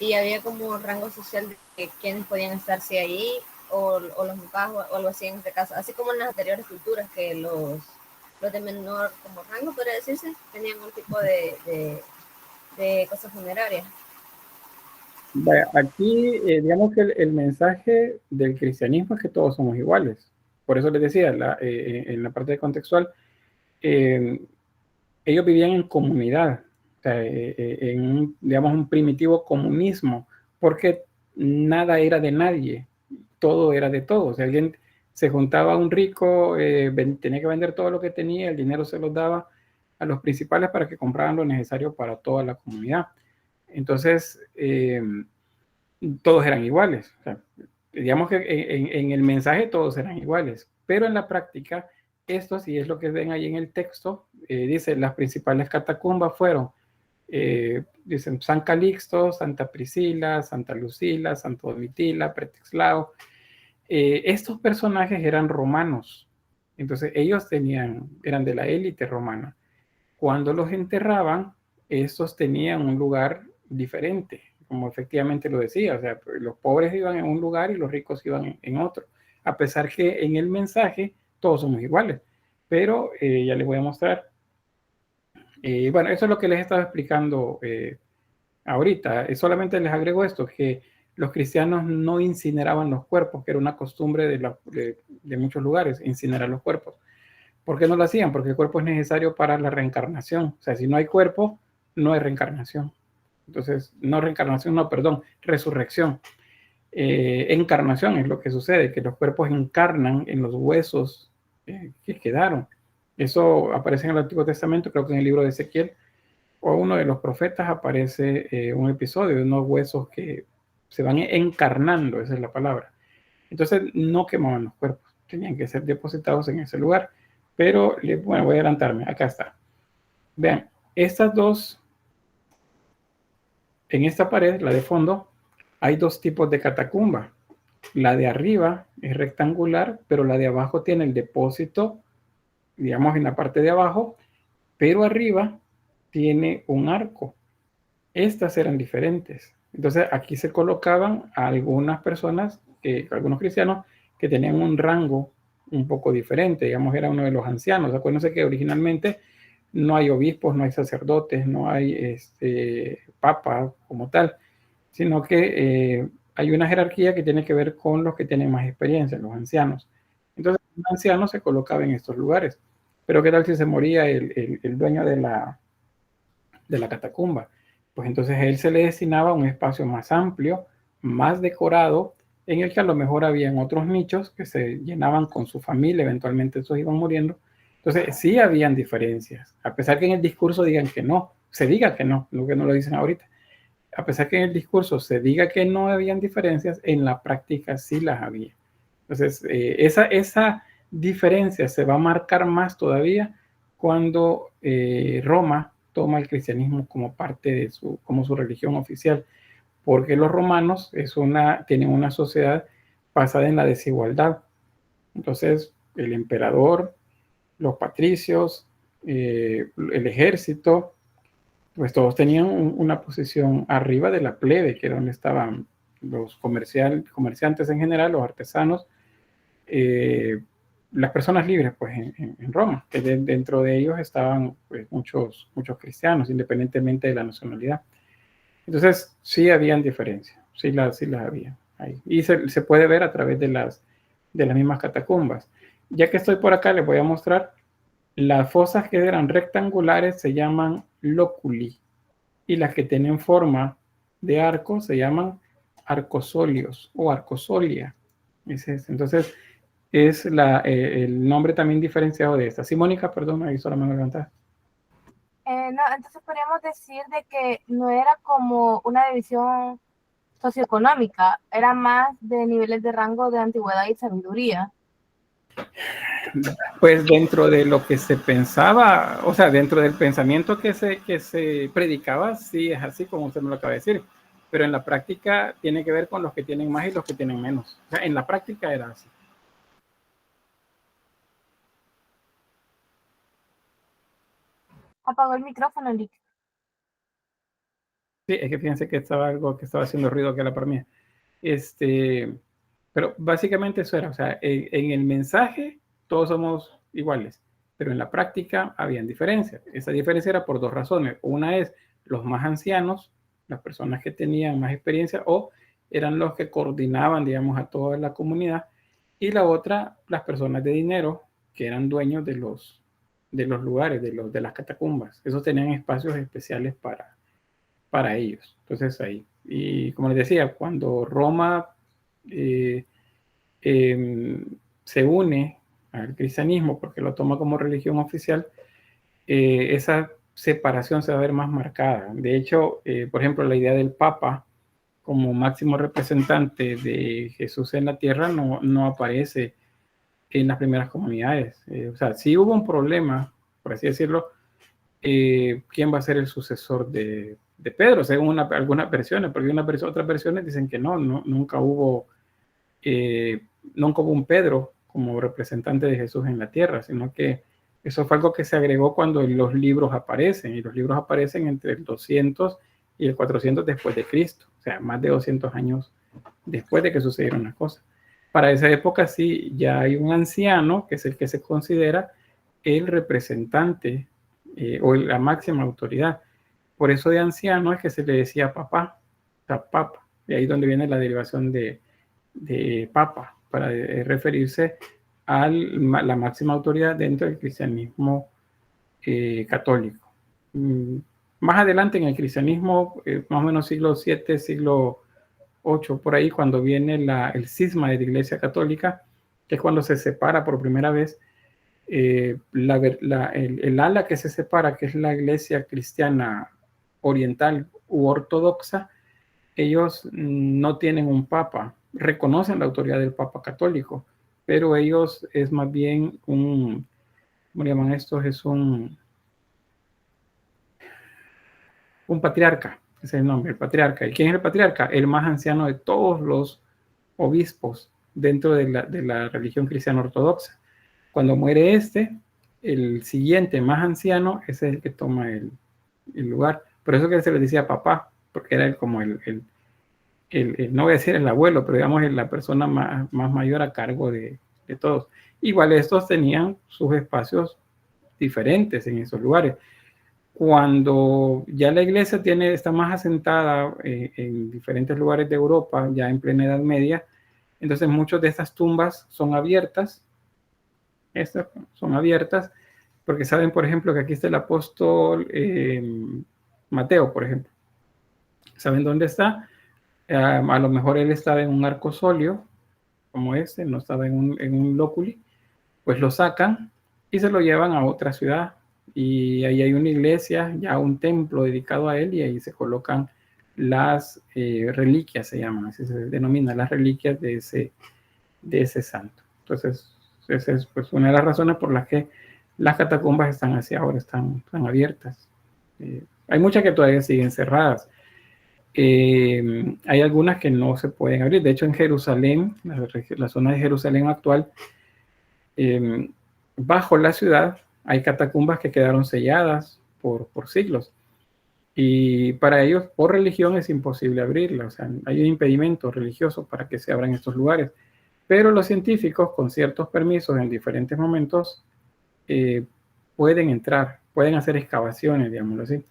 Y había como un rango social de quiénes podían estarse ahí, o los monjas o algo así en este caso, así como en las anteriores culturas, que los de menor como rango, podría decirse, tenían un tipo de cosas funerarias. Aquí, digamos que el mensaje del cristianismo es que todos somos iguales. Por eso les decía, en la parte contextual, ellos vivían en comunidad, o sea, en digamos, un primitivo comunismo, porque nada era de nadie, todo era de todos. Si alguien se juntaba a un rico, tenía que vender todo lo que tenía, el dinero se los daba a los principales para que compraran lo necesario para toda la comunidad. Entonces, todos eran iguales. O sea, digamos que en el mensaje todos eran iguales, pero en la práctica, esto sí es lo que ven ahí en el texto, dice, las principales catacumbas fueron, dicen, San Calixto, Santa Priscila, Santa Lucila, Santo Domitila, Pretexlao. Estos personajes eran romanos, entonces ellos eran de la élite romana. Cuando los enterraban, estos tenían un lugar diferente, como efectivamente lo decía, o sea, los pobres iban en un lugar y los ricos iban en otro, a pesar que en el mensaje todos somos iguales, pero ya les voy a mostrar. Bueno, eso es lo que les estaba explicando ahorita, solamente les agrego esto, que los cristianos no incineraban los cuerpos, que era una costumbre de muchos lugares, incinerar los cuerpos. ¿Por qué no lo hacían? Porque el cuerpo es necesario para la reencarnación. O sea, si no hay cuerpo, no hay reencarnación. Entonces, no reencarnación, no, perdón, resurrección. Encarnación es lo que sucede, que los cuerpos encarnan en los huesos que quedaron. Eso aparece en el Antiguo Testamento, creo que en el libro de Ezequiel, o uno de los profetas aparece un episodio de unos huesos que se van encarnando, esa es la palabra. Entonces, no quemaban los cuerpos, tenían que ser depositados en ese lugar. Pero, bueno, voy a adelantarme, acá está. Vean, estas dos, en esta pared, la de fondo, hay dos tipos de catacumba. La de arriba es rectangular, pero la de abajo tiene el depósito, digamos, en la parte de abajo, pero arriba tiene un arco. Estas eran diferentes. Entonces aquí se colocaban a algunas personas, algunos cristianos, que tenían un rango un poco diferente. Digamos, era uno de los ancianos. Acuérdense que originalmente no hay obispos, no hay sacerdotes, no hay papa como tal, sino que hay una jerarquía que tiene que ver con los que tienen más experiencia, los ancianos. Entonces, un anciano se colocaba en estos lugares. Pero ¿qué tal si se moría el dueño de la catacumba? Pues entonces a él se le destinaba un espacio más amplio, más decorado, en el que a lo mejor habían otros nichos que se llenaban con su familia, eventualmente esos iban muriendo. Entonces sí habían diferencias, a pesar que en el discurso digan que no, se diga que no, lo que no lo dicen ahorita. A pesar que en el discurso se diga que no habían diferencias, en la práctica sí las había. Entonces, esa diferencia se va a marcar más todavía cuando Roma toma el cristianismo como parte de como su religión oficial, porque los romanos tienen una sociedad basada en la desigualdad. Entonces, el emperador, los patricios, el ejército, pues todos tenían una posición arriba de la plebe, que era donde estaban los comerciantes en general, los artesanos, las personas libres, pues en Roma, que dentro de ellos estaban pues, muchos cristianos, independientemente de la nacionalidad. Entonces, sí habían diferencias, sí las había ahí. Y se puede ver a través de las mismas catacumbas. Ya que estoy por acá, les voy a mostrar las fosas que eran rectangulares se llaman loculi y las que tienen forma de arco se llaman arcosolios o arcosolia. Entonces, es el nombre también diferenciado de esta. Sí, Mónica, perdón, ahí solo me voy a levantar. No, entonces podríamos decir de que no era como una división socioeconómica, era más de niveles de rango de antigüedad y sabiduría. Pues dentro de lo que se pensaba, o sea, dentro del pensamiento que se predicaba, sí es así como usted me lo acaba de decir, pero en la práctica tiene que ver con los que tienen más y los que tienen menos. O sea, en la práctica era así. Apagó el micrófono, Lick. Sí, es que fíjense que estaba algo que estaba haciendo ruido aquí a la par mía. Pero básicamente eso era, o sea, en el mensaje todos somos iguales, pero en la práctica habían diferencias. Esa diferencia era por dos razones. Una es los más ancianos, las personas que tenían más experiencia o eran los que coordinaban, digamos, a toda la comunidad. Y la otra, las personas de dinero, que eran dueños de los lugares, de las catacumbas. Esos tenían espacios especiales para ellos. Entonces ahí. Y como les decía, cuando Roma se une al cristianismo porque lo toma como religión oficial, esa separación se va a ver más marcada. De hecho, por ejemplo, la idea del Papa como máximo representante de Jesús en la tierra no aparece en las primeras comunidades. O sea, sí hubo un problema, por así decirlo, quién va a ser el sucesor de Pedro, según algunas versiones, porque otras versiones dicen que nunca hubo un Pedro como representante de Jesús en la tierra, sino que eso fue algo que se agregó cuando los libros aparecen, y los libros aparecen entre el 200 y el 400 después de Cristo, o sea, más de 200 años después de que sucedieron las cosas. Para esa época sí, ya hay un anciano, que es el que se considera el representante o la máxima autoridad. Por eso de anciano es que se le decía papá, o sea, papa, y ahí es donde viene la derivación de papa, para referirse a la máxima autoridad dentro del cristianismo católico. Más adelante en el cristianismo, más o menos siglo VII, siglo VIII, por ahí, cuando viene el cisma de la Iglesia Católica, que es cuando se separa por primera vez el ala que se separa, que es la Iglesia cristiana oriental u ortodoxa. Ellos no tienen un papa, reconocen la autoridad del papa católico, pero ellos es más bien ¿cómo le llaman estos? Es un patriarca, ese es el nombre, el patriarca. ¿Y quién es el patriarca? El más anciano de todos los obispos dentro de la religión cristiana ortodoxa. Cuando muere el siguiente más anciano, ese es el que toma el lugar. Por eso que se le decía papá, porque era como no voy a decir el abuelo, pero digamos la persona más mayor a cargo de todos. Igual estos tenían sus espacios diferentes en esos lugares. Cuando ya la iglesia está más asentada en diferentes lugares de Europa, ya en plena Edad Media, entonces muchas de estas tumbas son abiertas. Estas son abiertas porque saben, por ejemplo, que aquí está el apóstol Mateo, por ejemplo. ¿Saben dónde está? A lo mejor él estaba en un arcosolio, como no estaba en un lóculi, pues lo sacan y se lo llevan a otra ciudad. Y ahí hay una iglesia, ya un templo dedicado a él, y ahí se colocan las reliquias, se llaman, así se denomina, las reliquias de ese santo. Entonces, esa es pues una de las razones por las que las catacumbas están así ahora, están abiertas. Hay muchas que todavía siguen cerradas. Hay algunas que no se pueden abrir. De hecho, en Jerusalén, la zona de Jerusalén actual, bajo la ciudad, hay catacumbas que quedaron selladas por siglos. Y para ellos, por religión, es imposible abrirlas. O sea, hay un impedimento religioso para que se abran estos lugares. Pero los científicos, con ciertos permisos en diferentes momentos, pueden entrar, pueden hacer excavaciones, digámoslo así.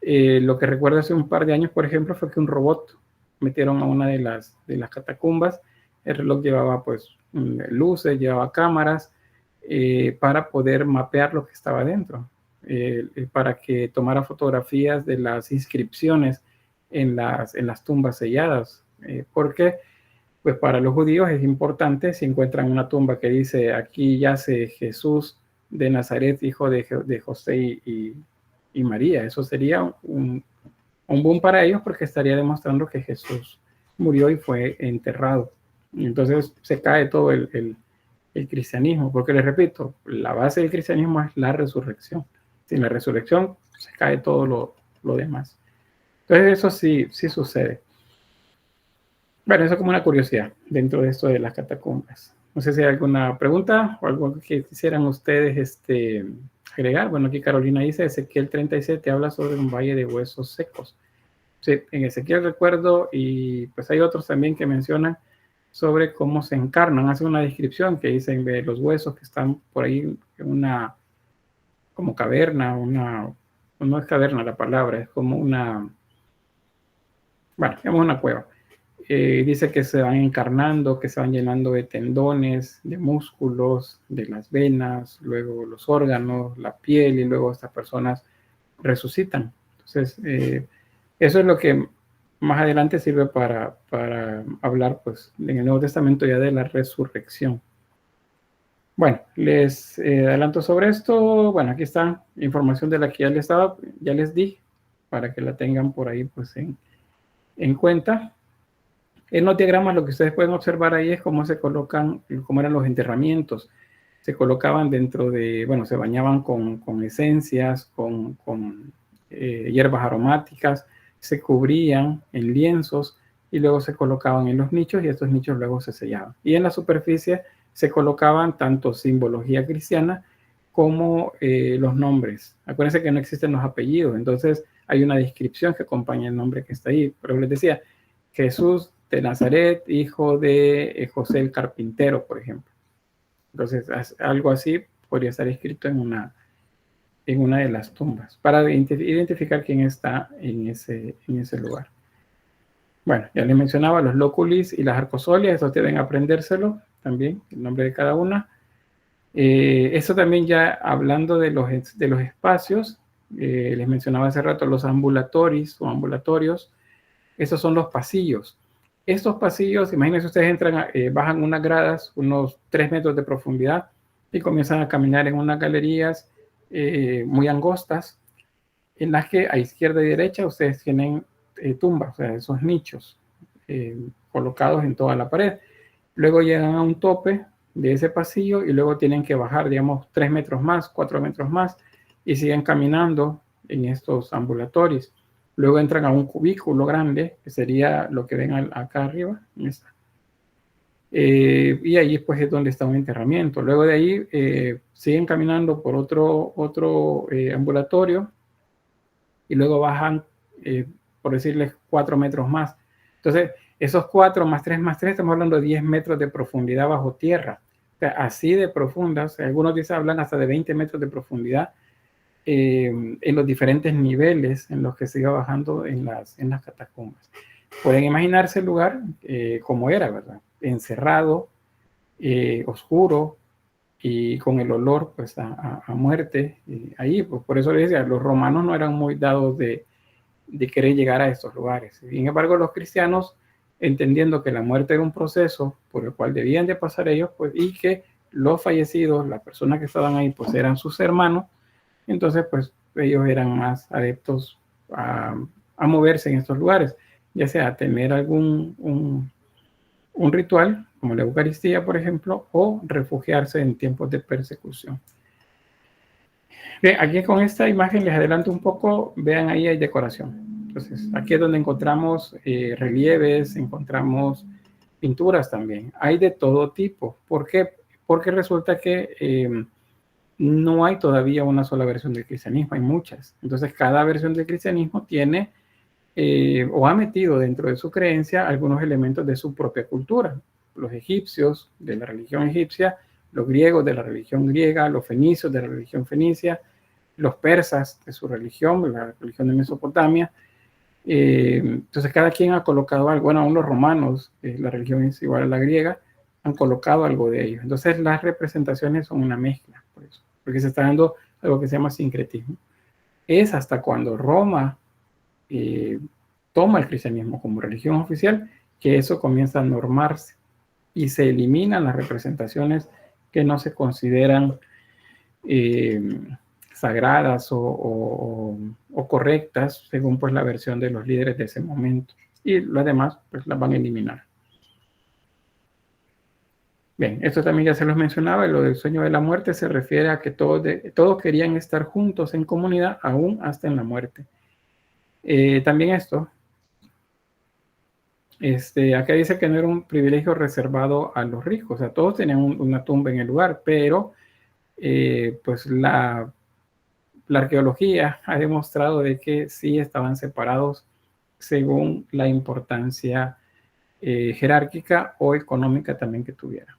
Lo que recuerdo hace un par de años, por ejemplo, fue que un robot metieron a una de las catacumbas. El reloj llevaba pues luces, llevaba cámaras para poder mapear lo que estaba dentro, para que tomara fotografías de las inscripciones en las tumbas selladas, porque pues para los judíos es importante si encuentran una tumba que dice aquí yace Jesús de Nazaret, hijo de José y María. Eso sería un boom para ellos porque estaría demostrando que Jesús murió y fue enterrado. Y entonces se cae todo el cristianismo, porque les repito, la base del cristianismo es la resurrección. Sin la resurrección se cae todo lo demás. Entonces eso sí sucede. Bueno, eso como una curiosidad dentro de esto de las catacumbas. No sé si hay alguna pregunta o algo que quisieran ustedes agregar. Bueno, aquí Carolina dice, Ezequiel 37 habla sobre un valle de huesos secos. Sí, en Ezequiel recuerdo, y pues hay otros también que mencionan sobre cómo se encarnan. Hace una descripción que dicen de los huesos que están por ahí en una como caverna, no es caverna la palabra, es como digamos una cueva. Dice que se van encarnando, que se van llenando de tendones, de músculos, de las venas, luego los órganos, la piel, y luego estas personas resucitan. Entonces, eso es lo que más adelante sirve para hablar, pues, en el Nuevo Testamento ya de la resurrección. Bueno, les adelanto sobre esto. Bueno, aquí está información de la que ya les di, para que la tengan por ahí, pues, en cuenta. En los diagramas lo que ustedes pueden observar ahí es cómo cómo eran los enterramientos. Se colocaban dentro se bañaban con esencias, con hierbas aromáticas, se cubrían en lienzos y luego se colocaban en los nichos y estos nichos luego se sellaban. Y en la superficie se colocaban tanto simbología cristiana como los nombres. Acuérdense que no existen los apellidos, entonces hay una descripción que acompaña el nombre que está ahí. Pero les decía, Jesús de Nazaret, hijo de José el carpintero, por ejemplo. Entonces, algo así podría estar escrito en una de las tumbas para identificar quién está en ese lugar. Bueno, ya les mencionaba los lóculis y las arcosolias, estos deben aprendérselo también, el nombre de cada una. Eso también ya hablando de los espacios, les mencionaba hace rato los ambulatorios o ambulatorios. Esos son los pasillos. Estos pasillos, imagínense ustedes bajan unas gradas, unos 3 metros de profundidad y comienzan a caminar en unas galerías muy angostas, en las que a izquierda y derecha ustedes tienen tumbas, o sea, esos nichos colocados en toda la pared. Luego llegan a un tope de ese pasillo y luego tienen que bajar, digamos, 3 metros más, 4 metros más y siguen caminando en estos ambulatorios. Luego entran a un cubículo grande, que sería lo que ven acá arriba. Y ahí pues es donde está un enterramiento. Luego de ahí siguen caminando por otro ambulatorio y luego bajan, por decirles, 4 metros más. Entonces, esos 4 más 3 más 3, estamos hablando de 10 metros de profundidad bajo tierra. O sea, así de profundas. Algunos dicen, hablan hasta de 20 metros de profundidad en los diferentes niveles en los que se iba bajando en las catacumbas. Pueden imaginarse el lugar como era, ¿verdad? Encerrado, oscuro y con el olor pues a muerte ahí. Pues por eso les decía, los romanos no eran muy dados de querer llegar a estos lugares. Sin embargo, los cristianos, entendiendo que la muerte era un proceso por el cual debían de pasar ellos, pues, y que los fallecidos, las personas que estaban ahí, pues eran sus hermanos, entonces pues ellos eran más adeptos a moverse en estos lugares, ya sea a tener algún un ritual, como la Eucaristía, por ejemplo, o refugiarse en tiempos de persecución. Bien, aquí con esta imagen les adelanto un poco, vean ahí hay decoración. Entonces, aquí es donde encontramos relieves, encontramos pinturas también. Hay de todo tipo. ¿Por qué? Porque resulta que no hay todavía una sola versión del cristianismo, hay muchas. Entonces, cada versión del cristianismo tiene o ha metido dentro de su creencia algunos elementos de su propia cultura. Los egipcios de la religión egipcia, los griegos de la religión griega, los fenicios de la religión fenicia, los persas de su religión, la religión de Mesopotamia. Entonces cada quien ha colocado algo. Bueno, aún los romanos, la religión es igual a la griega, han colocado algo de ellos. Entonces las representaciones son una mezcla, por eso, porque se está dando algo que se llama sincretismo. Es hasta cuando Roma toma el cristianismo como religión oficial que eso comienza a normarse y se eliminan las representaciones que no se consideran sagradas o correctas según pues la versión de los líderes de ese momento, y las demás pues las van a eliminar. Bien, esto también ya se los mencionaba, lo del sueño de la muerte se refiere a que todos querían estar juntos en comunidad aún hasta en la muerte. También esto, acá dice que no era un privilegio reservado a los ricos, o sea, todos tenían una tumba en el lugar, pero pues la arqueología ha demostrado de que sí estaban separados según la importancia jerárquica o económica también que tuviera.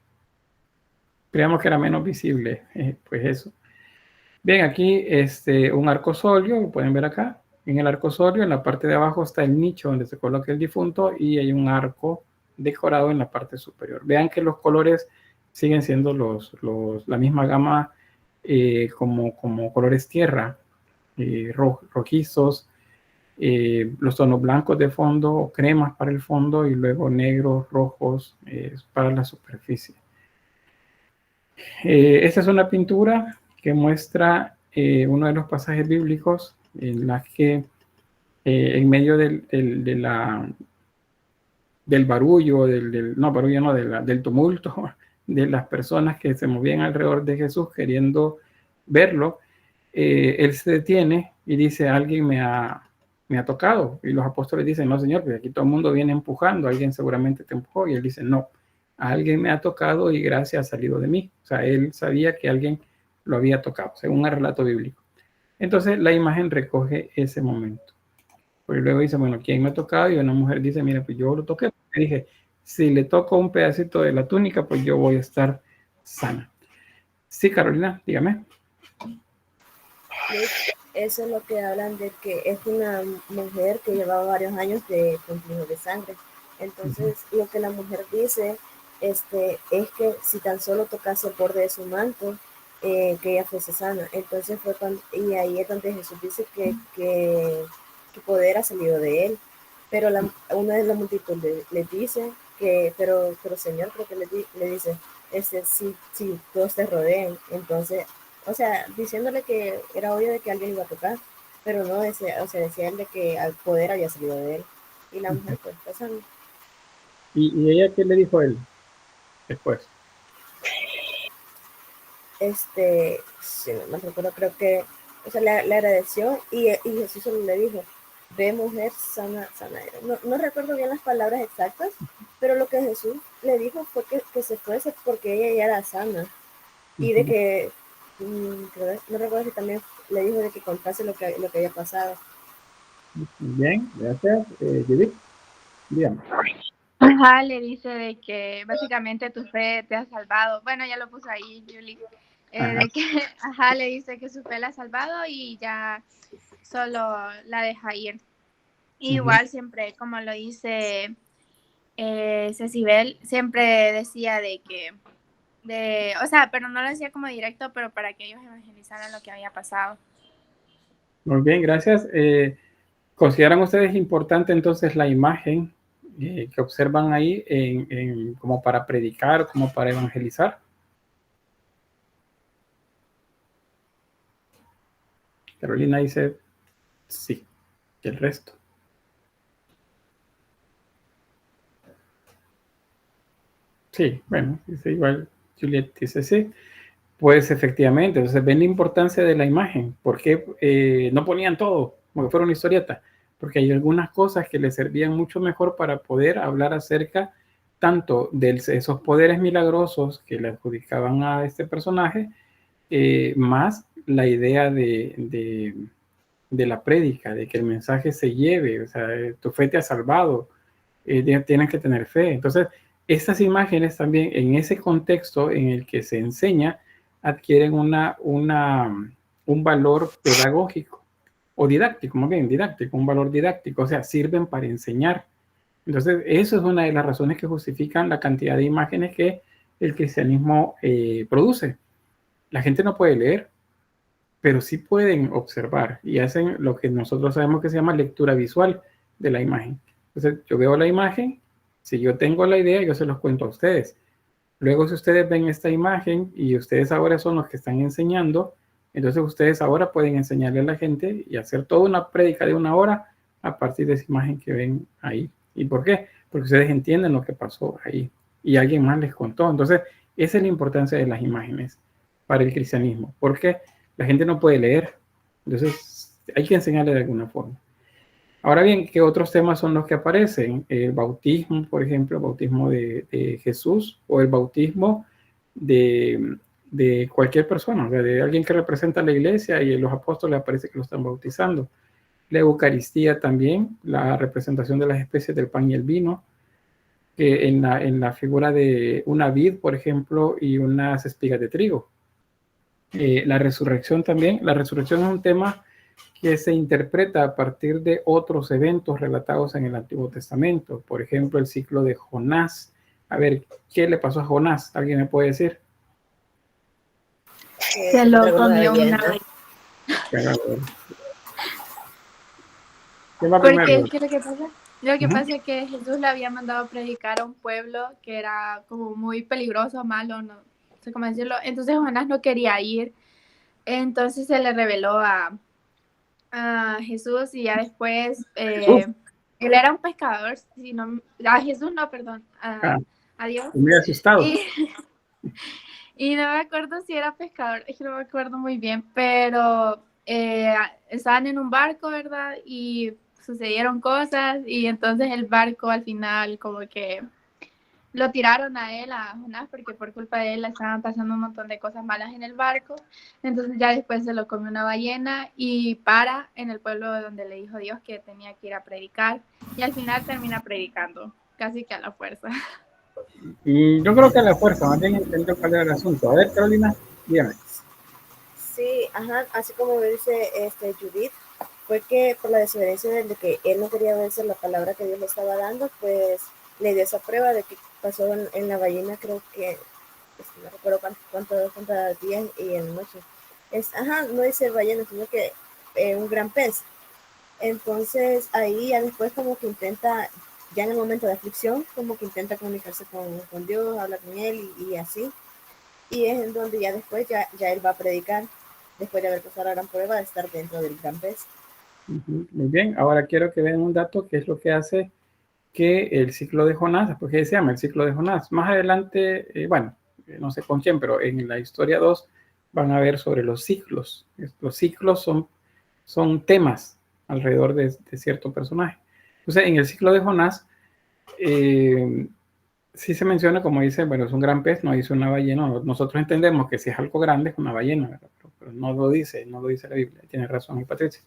Creemos que era menos visible, pues eso. Bien, aquí un arcosolio, lo pueden ver acá. En el arcosolio, en la parte de abajo está el nicho donde se coloca el difunto y hay un arco decorado en la parte superior. Vean que los colores siguen siendo la misma gama como colores tierra, rojizos, los tonos blancos de fondo, cremas para el fondo y luego negros, rojos para la superficie. Esta es una pintura que muestra uno de los pasajes bíblicos en las que en medio del barullo, del tumulto de las personas que se movían alrededor de Jesús queriendo verlo, él se detiene y dice, alguien me ha tocado. Y los apóstoles dicen, no, Señor, porque aquí todo el mundo viene empujando, alguien seguramente te empujó. Y él dice, no, alguien me ha tocado y gracia ha salido de mí. O sea, él sabía que alguien lo había tocado, según el relato bíblico. Entonces la imagen recoge ese momento. Porque luego dice, bueno, ¿quién me ha tocado? Y una mujer dice, mira, pues yo lo toqué. Y dije, si le toco un pedacito de la túnica, pues yo voy a estar sana. Sí, Carolina, dígame. Eso es lo que hablan de que es una mujer que llevaba varios años con flujo de sangre. Entonces, lo que la mujer dice es que si tan solo tocase el borde de su manto, que ella fuese sana. Entonces y ahí es donde Jesús dice que poder ha salido de él. Pero una de la multitud le dice pero Señor, creo que le dice, si todos te rodean. Entonces, o sea, diciéndole que era obvio de que alguien iba a tocar, pero no decía él de que el poder había salido de él. Y la mujer pues pasando. ¿Y ella qué le dijo a él después? si no me recuerdo, creo que, o sea, le agradeció y Jesús solo le dijo, ve mujer, sana, sana. No recuerdo bien las palabras exactas, pero lo que Jesús le dijo fue que se fuese porque ella ya era sana. Y de que, no recuerdo si también le dijo de que contase lo que había pasado. Bien, gracias. Judith, dígame. Ajá, le dice de que básicamente tu fe te ha salvado. Bueno, ya lo puso ahí, Julie. De que, ajá, le dice que su fe la ha salvado y ya solo la deja ir. Igual siempre, como lo dice Cecibel, siempre decía de que, o sea, pero no lo decía como directo, pero para que ellos evangelizaran lo que había pasado. Muy bien, gracias. ¿Consideran ustedes importante entonces la imagen que observan ahí como para predicar, como para evangelizar? Carolina dice sí, y el resto. Sí, bueno, dice igual Juliet dice sí. Pues efectivamente, entonces ven la importancia de la imagen. ¿Por qué no ponían todo como que fuera una historieta? Porque hay algunas cosas que les servían mucho mejor para poder hablar acerca tanto de esos poderes milagrosos que le adjudicaban a este personaje, más la idea de la prédica, de que el mensaje se lleve, o sea, tu fe te ha salvado, tienes que tener fe. Entonces, estas imágenes también en ese contexto en el que se enseña, adquieren un valor pedagógico o didáctico, más bien didáctico, un valor didáctico, o sea, sirven para enseñar. Entonces, eso es una de las razones que justifican la cantidad de imágenes que el cristianismo produce. La gente no puede leer, pero sí pueden observar y hacen lo que nosotros sabemos que se llama lectura visual de la imagen. Entonces, yo veo la imagen, si yo tengo la idea, yo se los cuento a ustedes. Luego, si ustedes ven esta imagen y ustedes ahora son los que están enseñando, entonces ustedes ahora pueden enseñarle a la gente y hacer toda una prédica de 1 hora a partir de esa imagen que ven ahí. ¿Y por qué? Porque ustedes entienden lo que pasó ahí y alguien más les contó. Entonces, esa es la importancia de las imágenes para el cristianismo. ¿Por qué? La gente no puede leer, entonces hay que enseñarle de alguna forma. Ahora bien, ¿qué otros temas son los que aparecen? El bautismo, por ejemplo, el bautismo de Jesús o el bautismo de cualquier persona, o sea, de alguien que representa a la iglesia y los apóstoles aparece que lo están bautizando. La Eucaristía también, la representación de las especies del pan y el vino, que en la figura de una vid, por ejemplo, y unas espigas de trigo. La resurrección también, la resurrección es un tema que se interpreta a partir de otros eventos relatados en el Antiguo Testamento. Por ejemplo, el ciclo de Jonás. A ver, ¿qué le pasó a Jonás? ¿Alguien me puede decir? Se lo comió una ballena. Porque es que lo que pasa es que Jesús le había mandado a predicar a un pueblo que era como muy peligroso, malo, no sé cómo decirlo. Entonces Jonás no quería ir. Entonces se le reveló a Jesús y ya después él era un pescador, si no, a Jesús no, perdón, a Dios. Muy asustado. Y no me acuerdo si era pescador, es que no me acuerdo muy bien, pero estaban en un barco, ¿verdad? Y sucedieron cosas y entonces el barco al final como que lo tiraron a él, a Jonás, porque por culpa de él estaban pasando un montón de cosas malas en el barco. Entonces ya después se lo comió una ballena y para en el pueblo donde le dijo Dios que tenía que ir a predicar. Y al final termina predicando, casi que a la fuerza. Y yo creo que a la fuerza, más bien intento cuál era el asunto. A ver, Carolina, dígame. Sí, ajá, así como dice Judith, fue que por la desobediencia de que él no quería obedecer la palabra que Dios le estaba dando, pues le dio esa prueba de que pasó en la ballena, creo que, no recuerdo cuántos días y en noches. No dice ballena, sino que un gran pez. Entonces ahí ya después como que intenta, ya en el momento de aflicción, como que intenta comunicarse con Dios, hablar con él y así. Y es en donde ya después ya él va a predicar, después de haber pasado la gran prueba de estar dentro del gran pez. Muy bien, ahora quiero que vean un dato que es lo que hace que el ciclo de Jonás, porque se llama el ciclo de Jonás. Más adelante, bueno, no sé con quién, pero en la historia 2 van a ver sobre los ciclos. Los ciclos son temas alrededor de cierto personaje. Entonces, en el ciclo de Jonás, sí se menciona, como dice, bueno, es un gran pez, no dice una ballena. Nosotros entendemos que si es algo grande es una ballena, ¿verdad? Pero no lo dice la Biblia. Tiene razón, Patricia.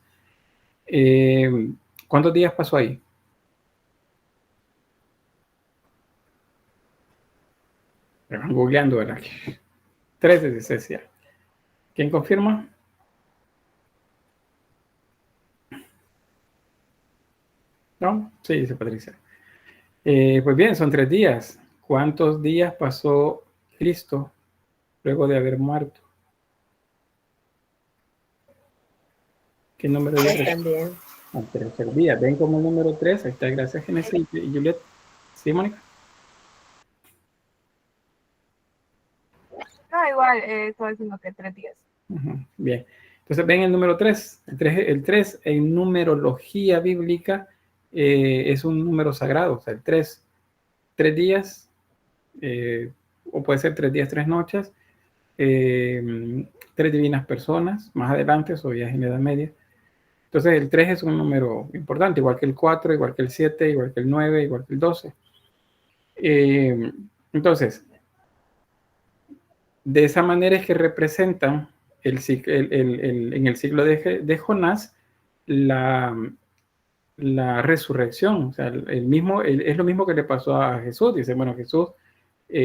¿Cuántos días pasó ahí? Me van googleando, ¿verdad? 13 dice. ¿Quién confirma? ¿No? Sí, dice Patricia. Pues bien, son 3 días. ¿Cuántos días pasó Cristo luego de haber muerto? ¿Qué número de días? También. El tercer día. ¿Ven como el número 3? Ahí está, gracias, Genesis y Juliet. ¿Sí, Mónica? No, igual, estaba diciendo que 3 días. Bien. Entonces ven el número 3. El 3 en numerología bíblica es un número sagrado. O sea, el 3 días, o puede ser 3 días, 3 noches, 3 divinas personas. Más adelante, eso ya es en la Edad Media. Entonces el 3 es un número importante, igual que el 4, igual que el 7, igual que el 9, igual que el 12. Entonces, de esa manera es que representan en el ciclo de Jonás la resurrección. O sea, es lo mismo que le pasó a Jesús. Dice, bueno, Jesús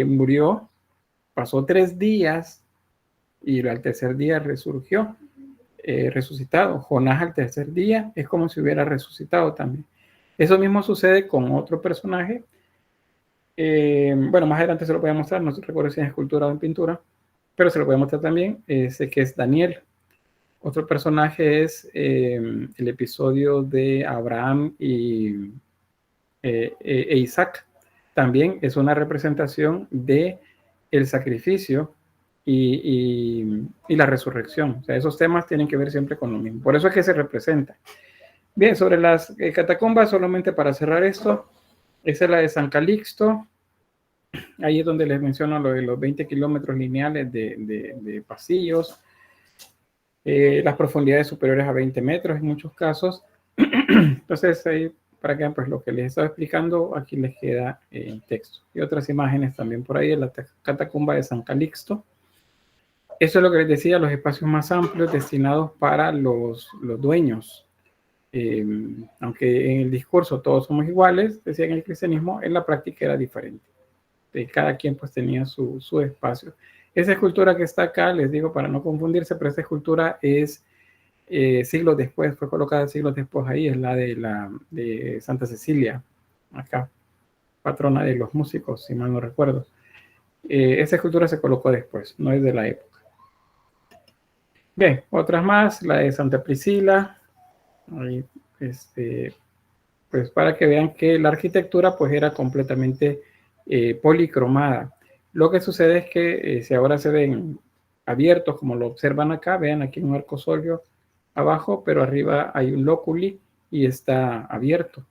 murió, pasó 3 días y al tercer día resurgió, resucitado. Jonás al tercer día es como si hubiera resucitado también. Eso mismo sucede con otro personaje. Bueno, más adelante se lo voy a mostrar, no recuerdo si en escultura o en pintura, pero se lo voy a mostrar también, que es Daniel. Otro personaje es el episodio de Abraham e Isaac. También es una representación de el sacrificio y la resurrección. O sea, esos temas tienen que ver siempre con lo mismo. Por eso es que se representa. Bien, sobre las catacumbas, solamente para cerrar esto, esa es la de San Calixto. Ahí es donde les menciono lo de los 20 kilómetros lineales de pasillos, las profundidades superiores a 20 metros en muchos casos. Entonces, ahí, para que pues lo que les estaba explicando, aquí les queda en texto. Y otras imágenes también por ahí de la catacumba de San Calixto. Eso es lo que les decía, los espacios más amplios destinados para los dueños. Aunque en el discurso todos somos iguales, decía en el cristianismo, en la práctica era diferente. Cada quien pues tenía su espacio. Esa escultura que está acá, les digo para no confundirse, pero esa escultura es siglos después, fue colocada siglos después ahí, es la de Santa Cecilia, acá, patrona de los músicos, si mal no recuerdo. Esa escultura se colocó después, no es de la época. Bien, otras más, la de Santa Priscila, ahí, pues para que vean que la arquitectura pues era completamente policromada. Lo que sucede es que si ahora se ven abiertos, como lo observan acá, vean aquí un arco solio abajo, pero arriba hay un lóculi y está abierto.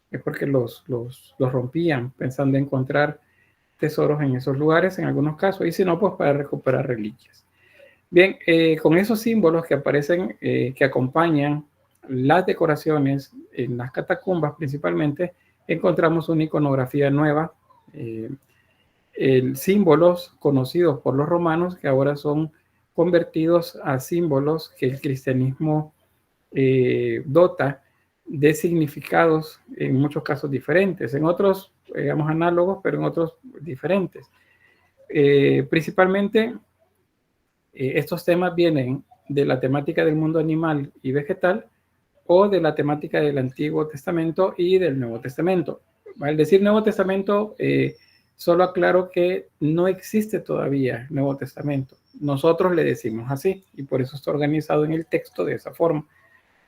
Es porque los rompían pensando encontrar tesoros en esos lugares en algunos casos, y si no, pues para recuperar reliquias. Bien, con esos símbolos que aparecen, que acompañan las decoraciones en las catacumbas principalmente, encontramos una iconografía nueva, símbolos conocidos por los romanos que ahora son convertidos a símbolos que el cristianismo dota de significados en muchos casos diferentes, en otros digamos análogos, pero en otros diferentes. Principalmente estos temas vienen de la temática del mundo animal y vegetal o de la temática del Antiguo Testamento y del Nuevo Testamento. Al decir Nuevo Testamento, solo aclaro que no existe todavía Nuevo Testamento. Nosotros le decimos así y por eso está organizado en el texto de esa forma.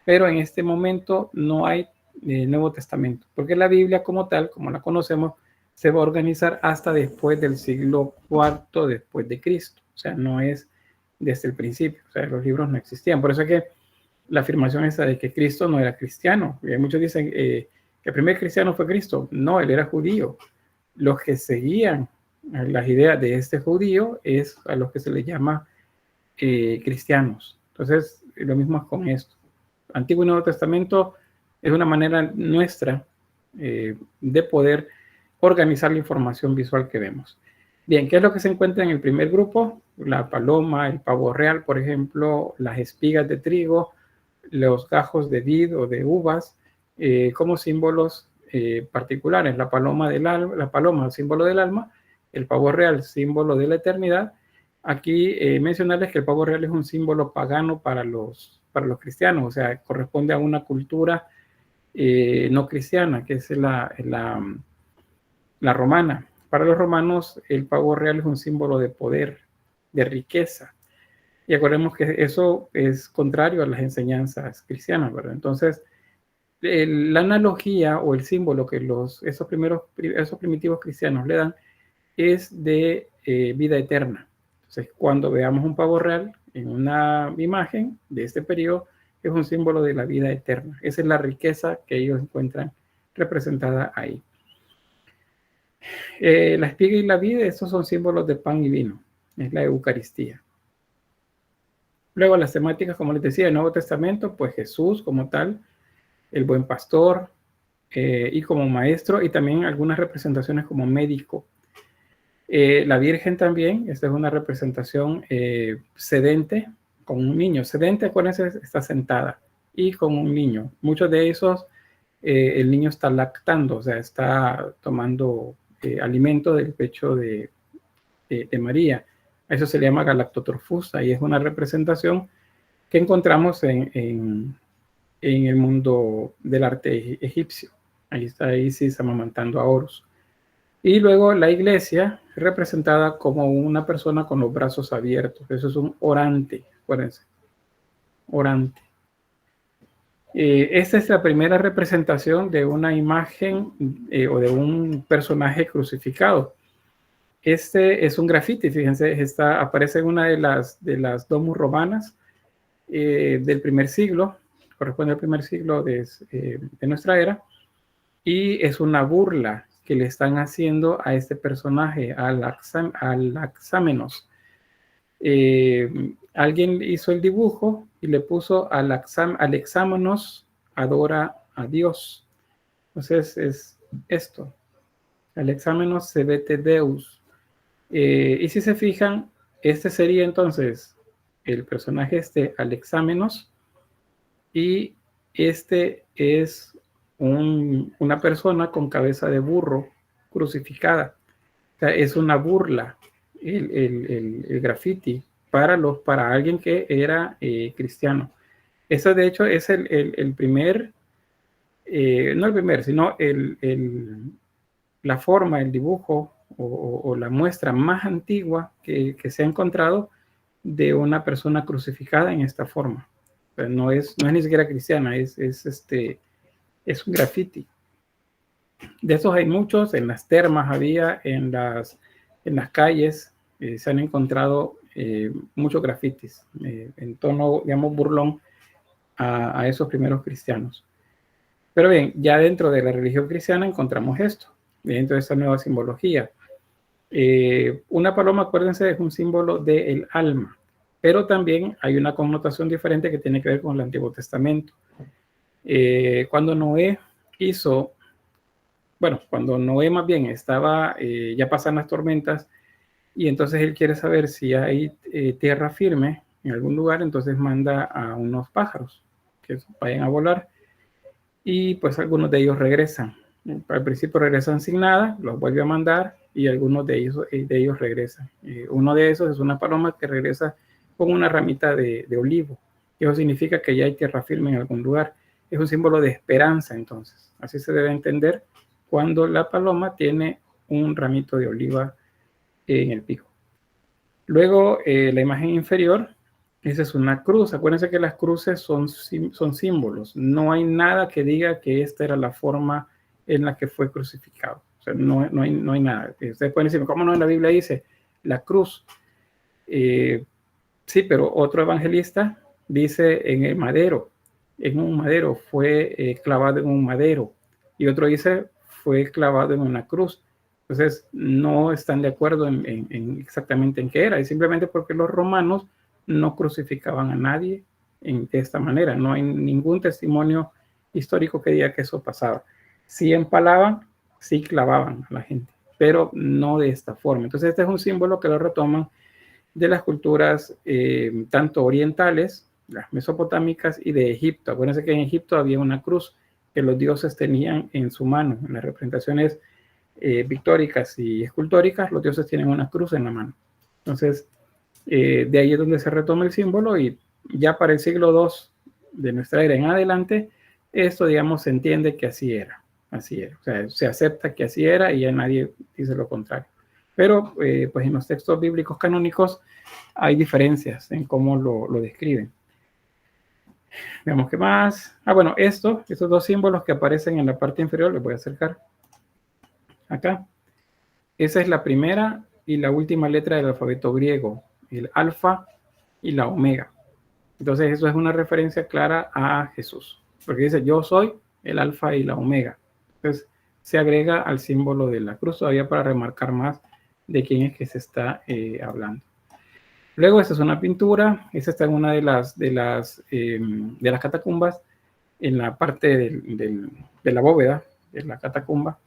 Pero en este momento no hay Nuevo Testamento, porque la Biblia como tal, como la conocemos, se va a organizar hasta después del siglo IV después de Cristo. O sea, no es desde el principio. O sea, los libros no existían. Por eso es que la afirmación esa de que Cristo no era cristiano. Y muchos dicen que el primer cristiano fue Cristo. No, él era judío. Los que seguían las ideas de este judío es a los que se les llama cristianos. Entonces, lo mismo es con esto. Antiguo y Nuevo Testamento es una manera nuestra de poder organizar la información visual que vemos. Bien, ¿qué es lo que se encuentra en el primer grupo? La paloma, el pavo real, por ejemplo, las espigas de trigo, los gajos de vid o de uvas, como símbolos particulares. La paloma, símbolo del alma, el pavo real, símbolo de la eternidad. Aquí mencionarles que el pavo real es un símbolo pagano para los cristianos, o sea, corresponde a una cultura no cristiana, que es la romana. Para los romanos, el pavo real es un símbolo de poder, de riqueza. Y acordemos que eso es contrario a las enseñanzas cristianas, ¿verdad? Entonces, la analogía o el símbolo que esos primitivos cristianos le dan es de vida eterna. Entonces, cuando veamos un pavo real en una imagen de este periodo, es un símbolo de la vida eterna. Esa es la riqueza que ellos encuentran representada ahí. La espiga y la vid, estos son símbolos de pan y vino. Es la Eucaristía. Luego las temáticas, como les decía, el Nuevo Testamento, pues Jesús como tal, el buen pastor y como maestro, y también algunas representaciones como médico. La Virgen también, esta es una representación sedente con un niño. Sedente, acuérdense, está sentada y con un niño. Muchos de esos, el niño está lactando, o sea, está tomando alimento del pecho de María. A eso se le llama galactotrofusa y es una representación que encontramos en el mundo del arte egipcio. Ahí está Isis amamantando a Horus. Y luego la iglesia representada como una persona con los brazos abiertos. Eso es un orante, acuérdense. Orante. Esta es la primera representación de una imagen o de un personaje crucificado. Este es un grafiti, fíjense, aparece en una de las domus romanas del primer siglo, corresponde al primer siglo de nuestra era, y es una burla que le están haciendo a este personaje, al Alexámenos. Alguien hizo el dibujo y le puso Alexámenos adora a Dios. Entonces es esto, Alexámenos sebete Deus. Y si se fijan, este sería entonces el personaje Alexámenos, y este es una persona con cabeza de burro crucificada. O sea, es una burla el graffiti para alguien que era cristiano. Eso de hecho es el primer, no el primer, sino la forma, el dibujo o la muestra más antigua que se ha encontrado de una persona crucificada en esta forma. O sea, no es ni siquiera cristiana, es un graffiti. De esos hay muchos, en las termas había, en las calles se han encontrado muchos grafitis en tono, digamos, burlón a esos primeros cristianos. Pero bien, ya dentro de la religión cristiana encontramos esto, dentro de esta nueva simbología. Una paloma, acuérdense, es un símbolo del alma, pero también hay una connotación diferente que tiene que ver con el Antiguo Testamento. Cuando Noé más bien estaba, ya pasan las tormentas, y entonces él quiere saber si hay tierra firme en algún lugar, entonces manda a unos pájaros que vayan a volar, y pues algunos de ellos regresan. Al principio regresan sin nada, los vuelve a mandar, y algunos de ellos regresan. Uno de esos es una paloma que regresa con una ramita de olivo. Eso significa que ya hay tierra firme en algún lugar. Es un símbolo de esperanza, entonces. Así se debe entender cuando la paloma tiene un ramito de oliva en el pico. Luego, la imagen inferior, esa es una cruz. Acuérdense que las cruces son símbolos. No hay nada que diga que esta era la forma en la que fue crucificado. O sea, no hay nada. Ustedes pueden decir, ¿cómo no en la Biblia dice la cruz? Sí, pero otro evangelista dice en el madero, en un madero, fue clavado en un madero. Y otro dice, fue clavado en una cruz. Entonces, no están de acuerdo en exactamente en qué era. Y simplemente porque los romanos no crucificaban a nadie de esta manera. No hay ningún testimonio histórico que diga que eso pasaba. Sí empalaban, sí clavaban a la gente, pero no de esta forma. Entonces este es un símbolo que lo retoman de las culturas tanto orientales, las mesopotámicas y de Egipto. Acuérdense que en Egipto había una cruz que los dioses tenían en su mano. En las representaciones pictóricas y escultóricas, los dioses tienen una cruz en la mano. Entonces, de ahí es donde se retoma el símbolo, y ya para el siglo II de nuestra era en adelante, esto, digamos, se entiende que así era. Así era. O sea, se acepta que así era y ya nadie dice lo contrario. Pero, pues en los textos bíblicos canónicos hay diferencias en cómo lo describen. Veamos qué más. Bueno, estos dos símbolos que aparecen en la parte inferior, les voy a acercar acá. Esa es la primera y la última letra del alfabeto griego, el alfa y la omega. Entonces eso es una referencia clara a Jesús, porque dice: yo soy el alfa y la omega. Entonces se agrega al símbolo de la cruz todavía para remarcar más de quién es que se está hablando. Luego, esta es una pintura. Esta está en una de las catacumbas, en la parte de la bóveda de la catacumba,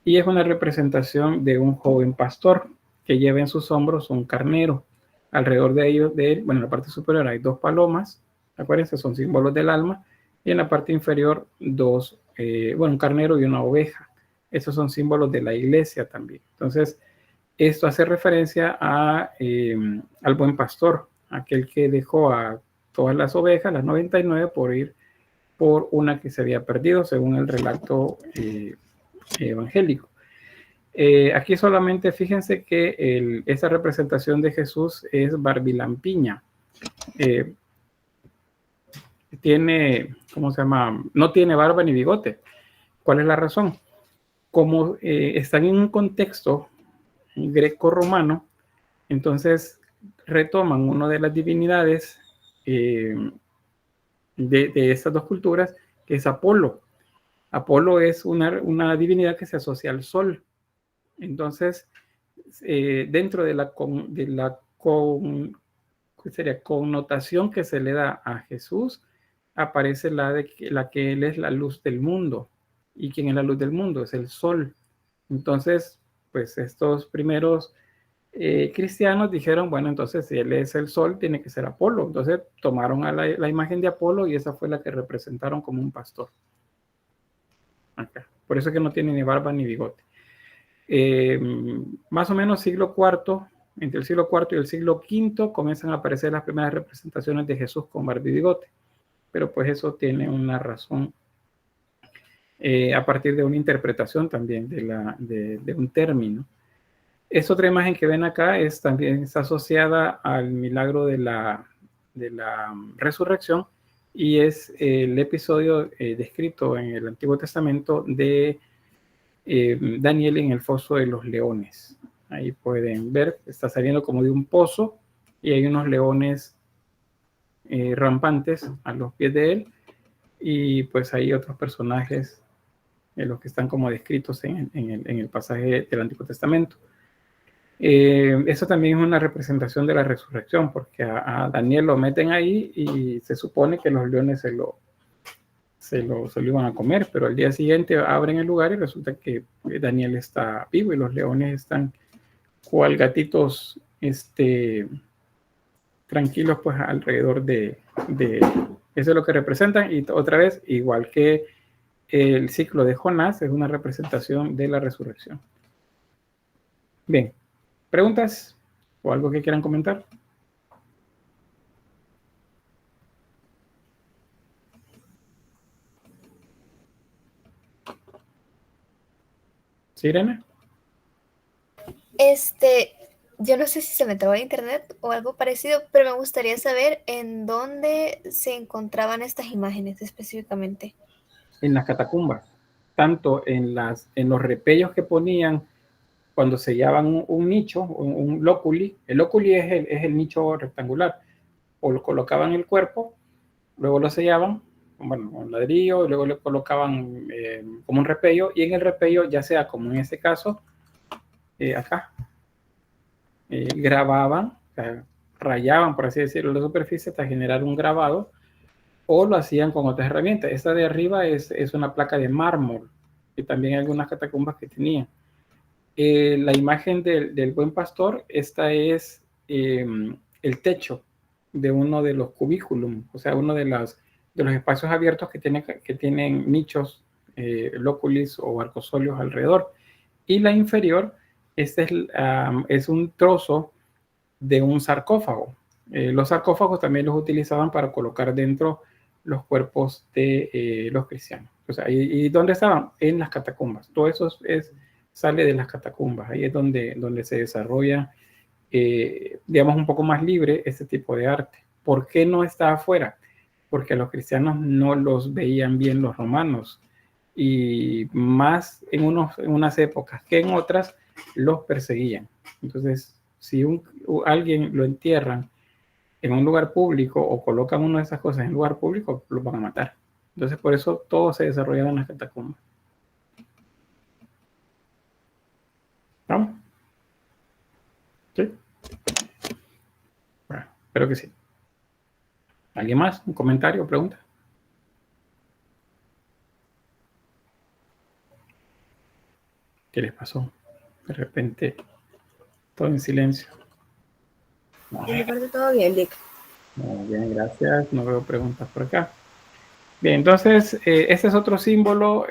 y es una representación de un joven pastor que lleva en sus hombros un carnero. Alrededor de él, bueno, en la parte superior hay 2 palomas, acuérdense, son símbolos del alma, y en la parte inferior un carnero y una oveja. Esos son símbolos de la iglesia también. Entonces, esto hace referencia al buen pastor, aquel que dejó a todas las ovejas, las 99, por ir por una que se había perdido, según el relato evangélico. Aquí solamente fíjense que esta representación de Jesús es barbilampiña. Tiene, ¿cómo se llama? No tiene barba ni bigote. ¿Cuál es la razón? Como están en un contexto greco-romano, entonces retoman una de las divinidades de estas dos culturas, que es Apolo. Apolo es una divinidad que se asocia al sol. Entonces, dentro de la connotación que se le da a Jesús, aparece la que Él es la luz del mundo. ¿Y quién es la luz del mundo? Es el sol. Entonces, pues estos primeros cristianos dijeron: bueno, entonces si Él es el sol, tiene que ser Apolo. Entonces tomaron a la imagen de Apolo, y esa fue la que representaron como un pastor. Acá. Por eso es que no tiene ni barba ni bigote. Más o menos siglo IV, entre el siglo IV y el siglo V, comienzan a aparecer las primeras representaciones de Jesús con barba y bigote. Pero pues eso tiene una razón a partir de una interpretación también de un término. Esta otra imagen que ven acá también está asociada al milagro de la resurrección, y es el episodio descrito en el Antiguo Testamento de Daniel en el foso de los leones. Ahí pueden ver, está saliendo como de un pozo y hay unos leones rampantes a los pies de él, y pues hay otros personajes los que están como descritos en el pasaje del Antiguo Testamento. Eso también es una representación de la resurrección, porque a Daniel lo meten ahí y se supone que los leones se lo iban a comer, pero al día siguiente abren el lugar y resulta que Daniel está vivo y los leones están cual gatitos tranquilos, pues alrededor de eso es lo que representan. Y otra vez, igual que el ciclo de Jonás, es una representación de la resurrección. Bien, ¿preguntas o algo que quieran comentar? ¿Sí, Irene? Yo no sé si se me trabó el internet o algo parecido, pero me gustaría saber en dónde se encontraban estas imágenes específicamente. En las catacumbas, tanto en los repellos que ponían cuando sellaban un nicho, un lóculi. El lóculi es el nicho rectangular, o lo colocaban el cuerpo, luego lo sellaban, con ladrillo, y luego le colocaban como un repello, y en el repello, ya sea como en este caso, acá, grababan, rayaban, por así decirlo, la superficie hasta generar un grabado, o lo hacían con otras herramientas. Esta de arriba es una placa de mármol, y también hay algunas catacumbas que tenían. La imagen del buen pastor, esta es el techo de uno de los cubículum, o sea, uno de los espacios abiertos que tienen nichos, lóculis o arcosolios alrededor. Y la inferior, este es un trozo de un sarcófago. Los sarcófagos también los utilizaban para colocar dentro los cuerpos de los cristianos. O sea, ¿y dónde estaban? En las catacumbas. Todo eso sale de las catacumbas. Ahí es donde se desarrolla, digamos, un poco más libre este tipo de arte. ¿Por qué no está afuera? Porque a los cristianos no los veían bien los romanos, y más en unas épocas que en otras los perseguían. Entonces, si alguien lo entierran en un lugar público o colocan una de esas cosas en un lugar público, lo van a matar. Entonces, por eso todo se desarrollaba en las catacumbas. ¿Vamos? ¿Sí? Bueno, espero que sí. ¿Alguien más? ¿Un comentario o pregunta? ¿Qué les pasó? De repente, todo en silencio. De mi parte todo bien, Dick. Muy bien, gracias. No veo preguntas por acá. Bien, entonces, este es otro símbolo.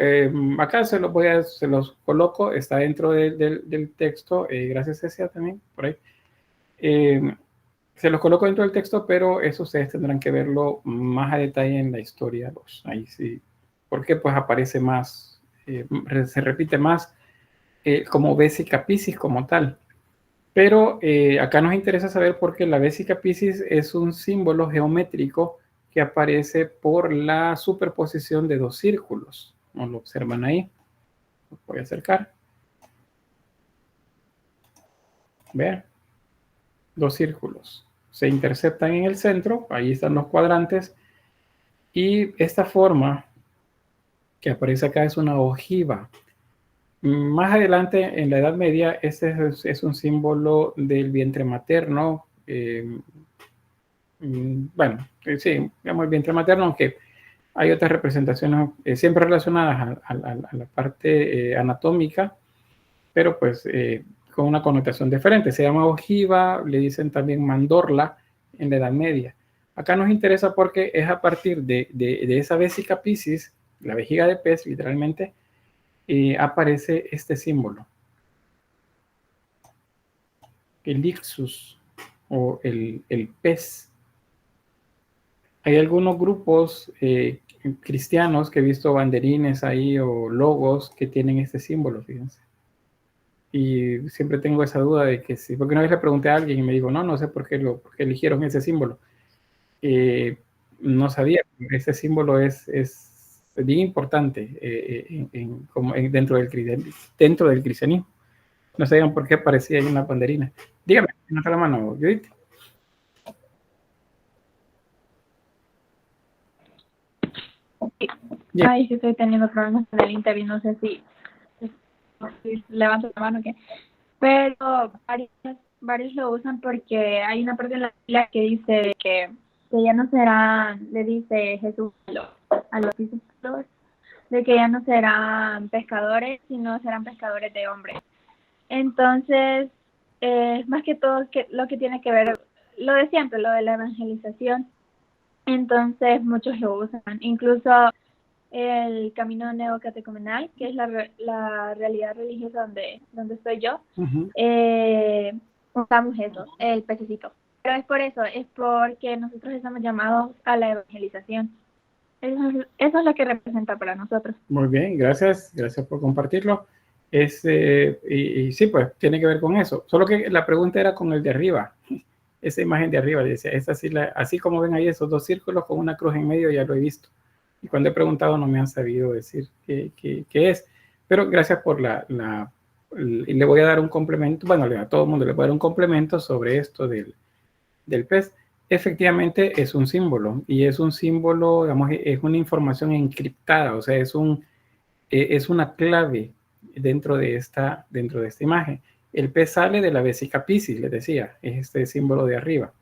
Acá se los coloco. Está dentro del texto. Gracias, Cecia, también, por ahí. Se los coloco dentro del texto, pero eso ustedes tendrán que verlo más a detalle en la historia 2. Ahí sí. Porque pues aparece más, se repite más como Vesica Piscis como tal. Pero acá nos interesa saber por qué la Vesica Piscis es un símbolo geométrico que aparece por la superposición de dos círculos. ¿No lo observan ahí? Los voy a acercar. Vean. Dos círculos se interceptan en el centro, ahí están los cuadrantes, y esta forma que aparece acá es una ojiva. Más adelante, en la Edad Media, este es un símbolo del vientre materno. Bueno, sí, digamos el vientre materno, aunque hay otras representaciones siempre relacionadas a la parte anatómica, pero pues con una connotación diferente. Se llama ojiva, le dicen también mandorla en la Edad Media. Acá nos interesa porque es a partir de esa Vesica Piscis, la vejiga de pez, literalmente, aparece este símbolo. El ixus, o el pez. Hay algunos grupos cristianos que he visto banderines ahí o logos que tienen este símbolo, fíjense. Y siempre tengo esa duda de que sí, porque una vez le pregunté a alguien y me dijo, no sé por qué eligieron ese símbolo. No sabía, ese símbolo es bien importante dentro del cristianismo. No sabían por qué aparecía ahí una banderina. Dígame, no está la mano, Judith. Ay, sí estoy teniendo problemas con el internet, no sé si levanto la mano o qué. Pero varios lo usan porque hay una parte en la Biblia que dice que ya no serán, le dice Jesús a los discípulos, de que ya no serán pescadores, sino serán pescadores de hombres. Entonces, más que todo lo que tiene que ver, lo de siempre, lo de la evangelización. Entonces, muchos lo usan. Incluso el camino neocatecumenal, que es la realidad religiosa donde estoy yo, usamos eso, el pececito. Pero es por eso, es porque nosotros estamos llamados a la evangelización. Eso es lo que representa para nosotros. Muy bien, gracias por compartirlo. Y sí, pues tiene que ver con eso. Solo que la pregunta era con el de arriba. Esa imagen de arriba, decía, así como ven ahí esos dos círculos con una cruz en medio, ya lo he visto. Y cuando he preguntado no me han sabido decir qué es. Pero gracias por le voy a dar un complemento, bueno, a todo el mundo le voy a dar un complemento sobre esto del pez. Efectivamente es un símbolo, y es un símbolo, digamos, es una información encriptada, o sea, es una clave dentro de esta imagen. El pez sale de la Vesica Piscis, les decía, es este símbolo de arriba.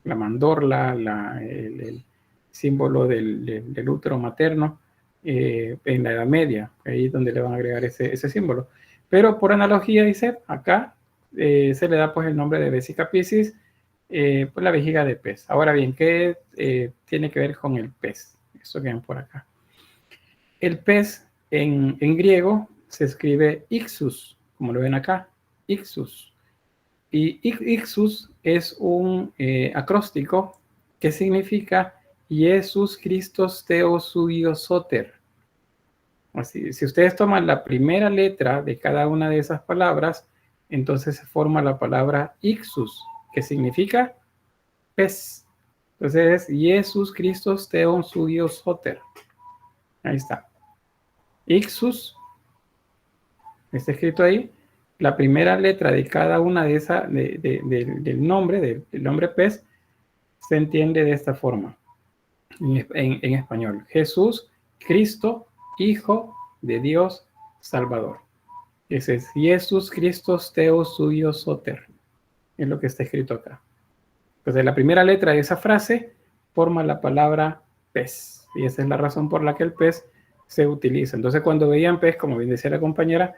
la mandorla, el símbolo del útero materno en la Edad Media, ahí es donde le van a agregar ese símbolo. Pero por analogía, dice, acá se le da pues el nombre de Vesica Piscis, pues la vejiga de pez. Ahora bien, ¿qué tiene que ver con el pez? Eso que ven por acá. El pez en griego se escribe Ixus, como lo ven acá, Ixus. Y Ixus es un acróstico que significa Jesús Christos Theos Huios Soter. Así, si ustedes toman la primera letra de cada una de esas palabras, entonces se forma la palabra Ixus, que significa pez. Entonces es Jesús Christos Theos Huios Soter. Ahí está. Ixus, está escrito ahí. La primera letra de cada una de esas, del nombre pez, se entiende de esta forma en español. Jesús, Cristo, Hijo de Dios, Salvador. Ese es Jesús Christos Theos Huios Soter. Es lo que está escrito acá. Entonces la primera letra de esa frase forma la palabra pez. Y esa es la razón por la que el pez se utiliza. Entonces cuando veían pez, como bien decía la compañera,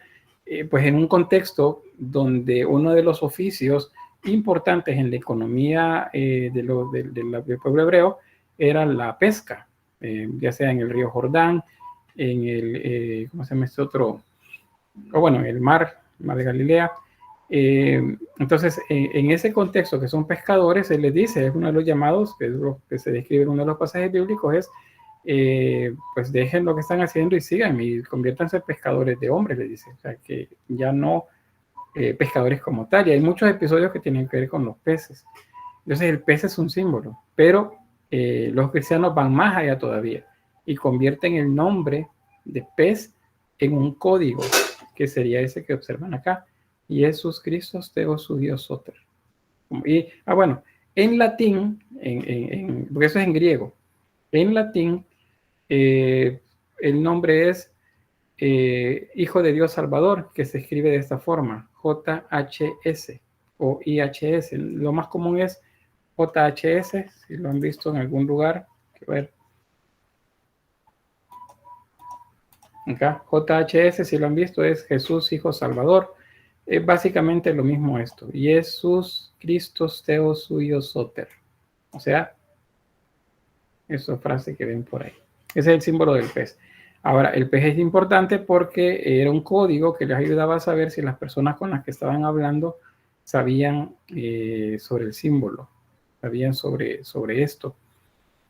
pues en un contexto donde uno de los oficios importantes en la economía del pueblo hebreo era la pesca, ya sea en el río Jordán, en el, ¿cómo se llama este otro? O bueno, el mar de Galilea. Entonces, en ese contexto que son pescadores, se les dice, es uno de los llamados, que es lo que se describe en uno de los pasajes bíblicos, es pues dejen lo que están haciendo y sigan y conviértanse en pescadores de hombres, les dice. O sea, que ya no pescadores como tal. Y hay muchos episodios que tienen que ver con los peces. Entonces, el pez es un símbolo, pero los cristianos van más allá todavía y convierten el nombre de pez en un código, que sería ese que observan acá. Jesús Christos Theos Huios Soter. Y, bueno, en latín, porque eso es en griego, en latín, el nombre es Hijo de Dios Salvador, que se escribe de esta forma, JHS o IHS. Lo más común es JHS, si lo han visto en algún lugar. A ver. Acá, JHS, si lo han visto, es Jesús Hijo Salvador. Es básicamente lo mismo esto. Jesús Christos Theos Huios Soter. O sea, esa frase que ven por ahí. Ese es el símbolo del pez. Ahora, el pez es importante porque era un código que les ayudaba a saber si las personas con las que estaban hablando sabían sobre el símbolo, sabían sobre esto.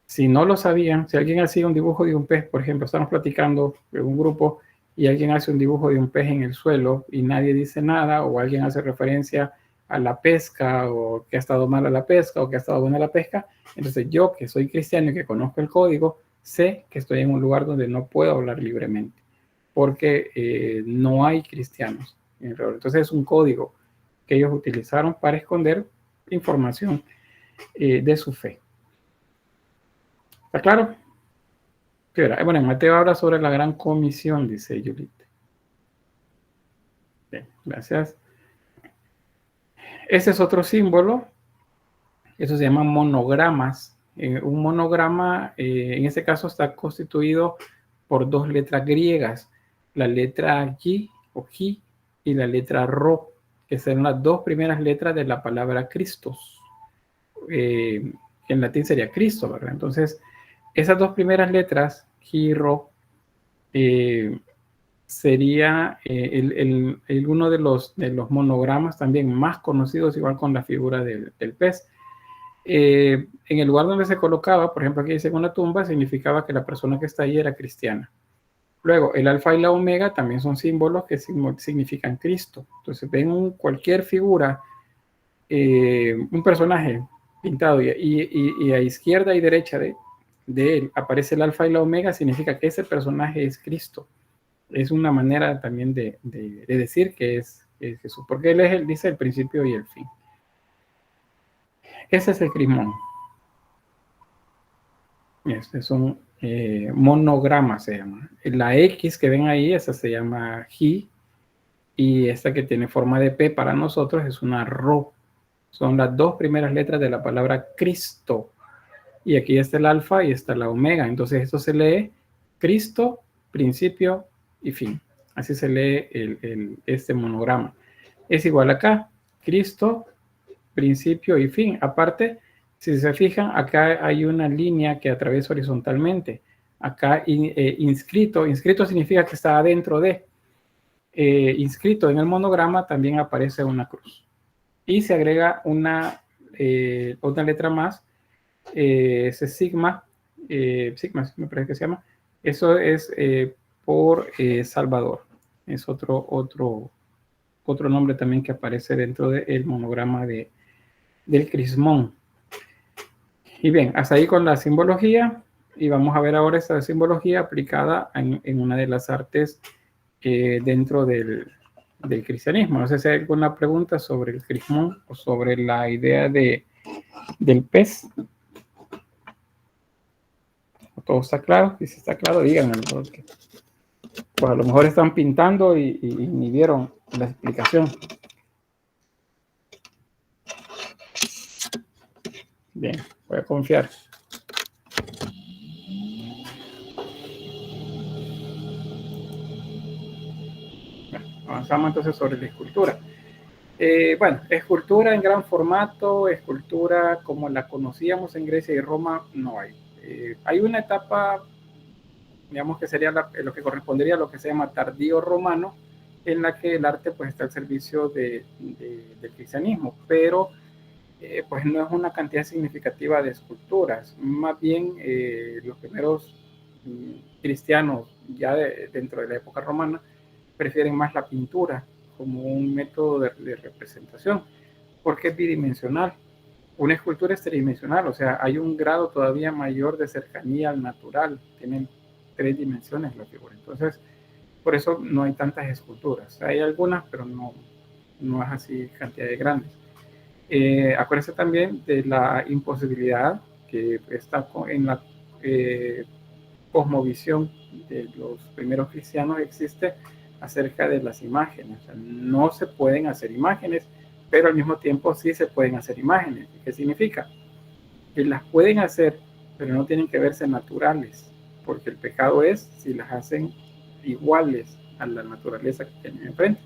Si no lo sabían, si alguien hacía un dibujo de un pez, por ejemplo, estamos platicando en un grupo y alguien hace un dibujo de un pez en el suelo y nadie dice nada, o alguien hace referencia a la pesca, o que ha estado mala la pesca, o que ha estado buena la pesca, entonces yo, que soy cristiano y que conozco el código, sé que estoy en un lugar donde no puedo hablar libremente, porque no hay cristianos. Entonces es un código que ellos utilizaron para esconder información de su fe. ¿Está claro? Bueno, en Mateo habla sobre la gran comisión, dice Judith. Bien, gracias. Ese es otro símbolo. Eso se llama monogramas. Un monograma, en este caso, está constituido por dos letras griegas. La letra G o G y la letra Ro, que son las dos primeras letras de la palabra Christos. En latín sería Cristo, ¿verdad? Entonces, esas dos primeras letras, G y Ro, sería uno de los monogramas también más conocidos, igual con la figura del pez. En el lugar donde se colocaba, por ejemplo, aquí dice una tumba, significaba que la persona que está ahí era cristiana. Luego, el alfa y la omega también son símbolos que significan Cristo. Entonces, ven cualquier figura, un personaje pintado y a izquierda y derecha de él aparece el alfa y la omega, significa que ese personaje es Cristo. Es una manera también de decir que es Jesús, porque él dice el principio y el fin. Ese es el crismón. Este es un monograma, se llama. La X que ven ahí, esa se llama G, y esta que tiene forma de P para nosotros es una Ro. Son las dos primeras letras de la palabra Cristo. Y aquí está el alfa y está la omega. Entonces esto se lee Cristo, principio y fin. Así se lee este monograma. Es igual acá. Cristo, principio y fin. Aparte, si se fijan, acá hay una línea que atraviesa horizontalmente. Acá inscrito significa que está adentro de. Inscrito en el monograma también aparece una cruz. Y se agrega una letra más, ese sigma, sigma me parece que se llama. Eso es por Salvador. Es otro nombre también que aparece dentro del monograma del crismón. Y bien, hasta ahí con la simbología. Y vamos a ver ahora esta simbología aplicada en una de las artes dentro del cristianismo. No sé si hay alguna pregunta sobre el crismón o sobre la idea del pez. ¿Todo está claro? Si está claro, díganme. Porque, pues a lo mejor están pintando y ni vieron la explicación. Bien, voy a confiar. Avanzamos entonces sobre la escultura. Bueno, escultura en gran formato, escultura como la conocíamos en Grecia y Roma, no hay. Hay una etapa, digamos que sería lo que correspondería a lo que se llama tardío romano, en la que el arte pues está al servicio del cristianismo, pero pues no es una cantidad significativa de esculturas. Más bien los primeros cristianos ya dentro de la época romana prefieren más la pintura como un método de representación, porque es bidimensional. Una escultura es tridimensional, o sea, hay un grado todavía mayor de cercanía al natural, tienen 3 dimensiones la figura. Entonces, por eso no hay tantas esculturas. Hay algunas, pero no es así cantidades grandes. Acuérdense también de la imposibilidad que está en la cosmovisión de los primeros cristianos, existe acerca de las imágenes. O sea, no se pueden hacer imágenes, pero al mismo tiempo sí se pueden hacer imágenes. ¿Qué significa? Que las pueden hacer, pero no tienen que verse naturales, porque el pecado es si las hacen iguales a la naturaleza que tienen enfrente.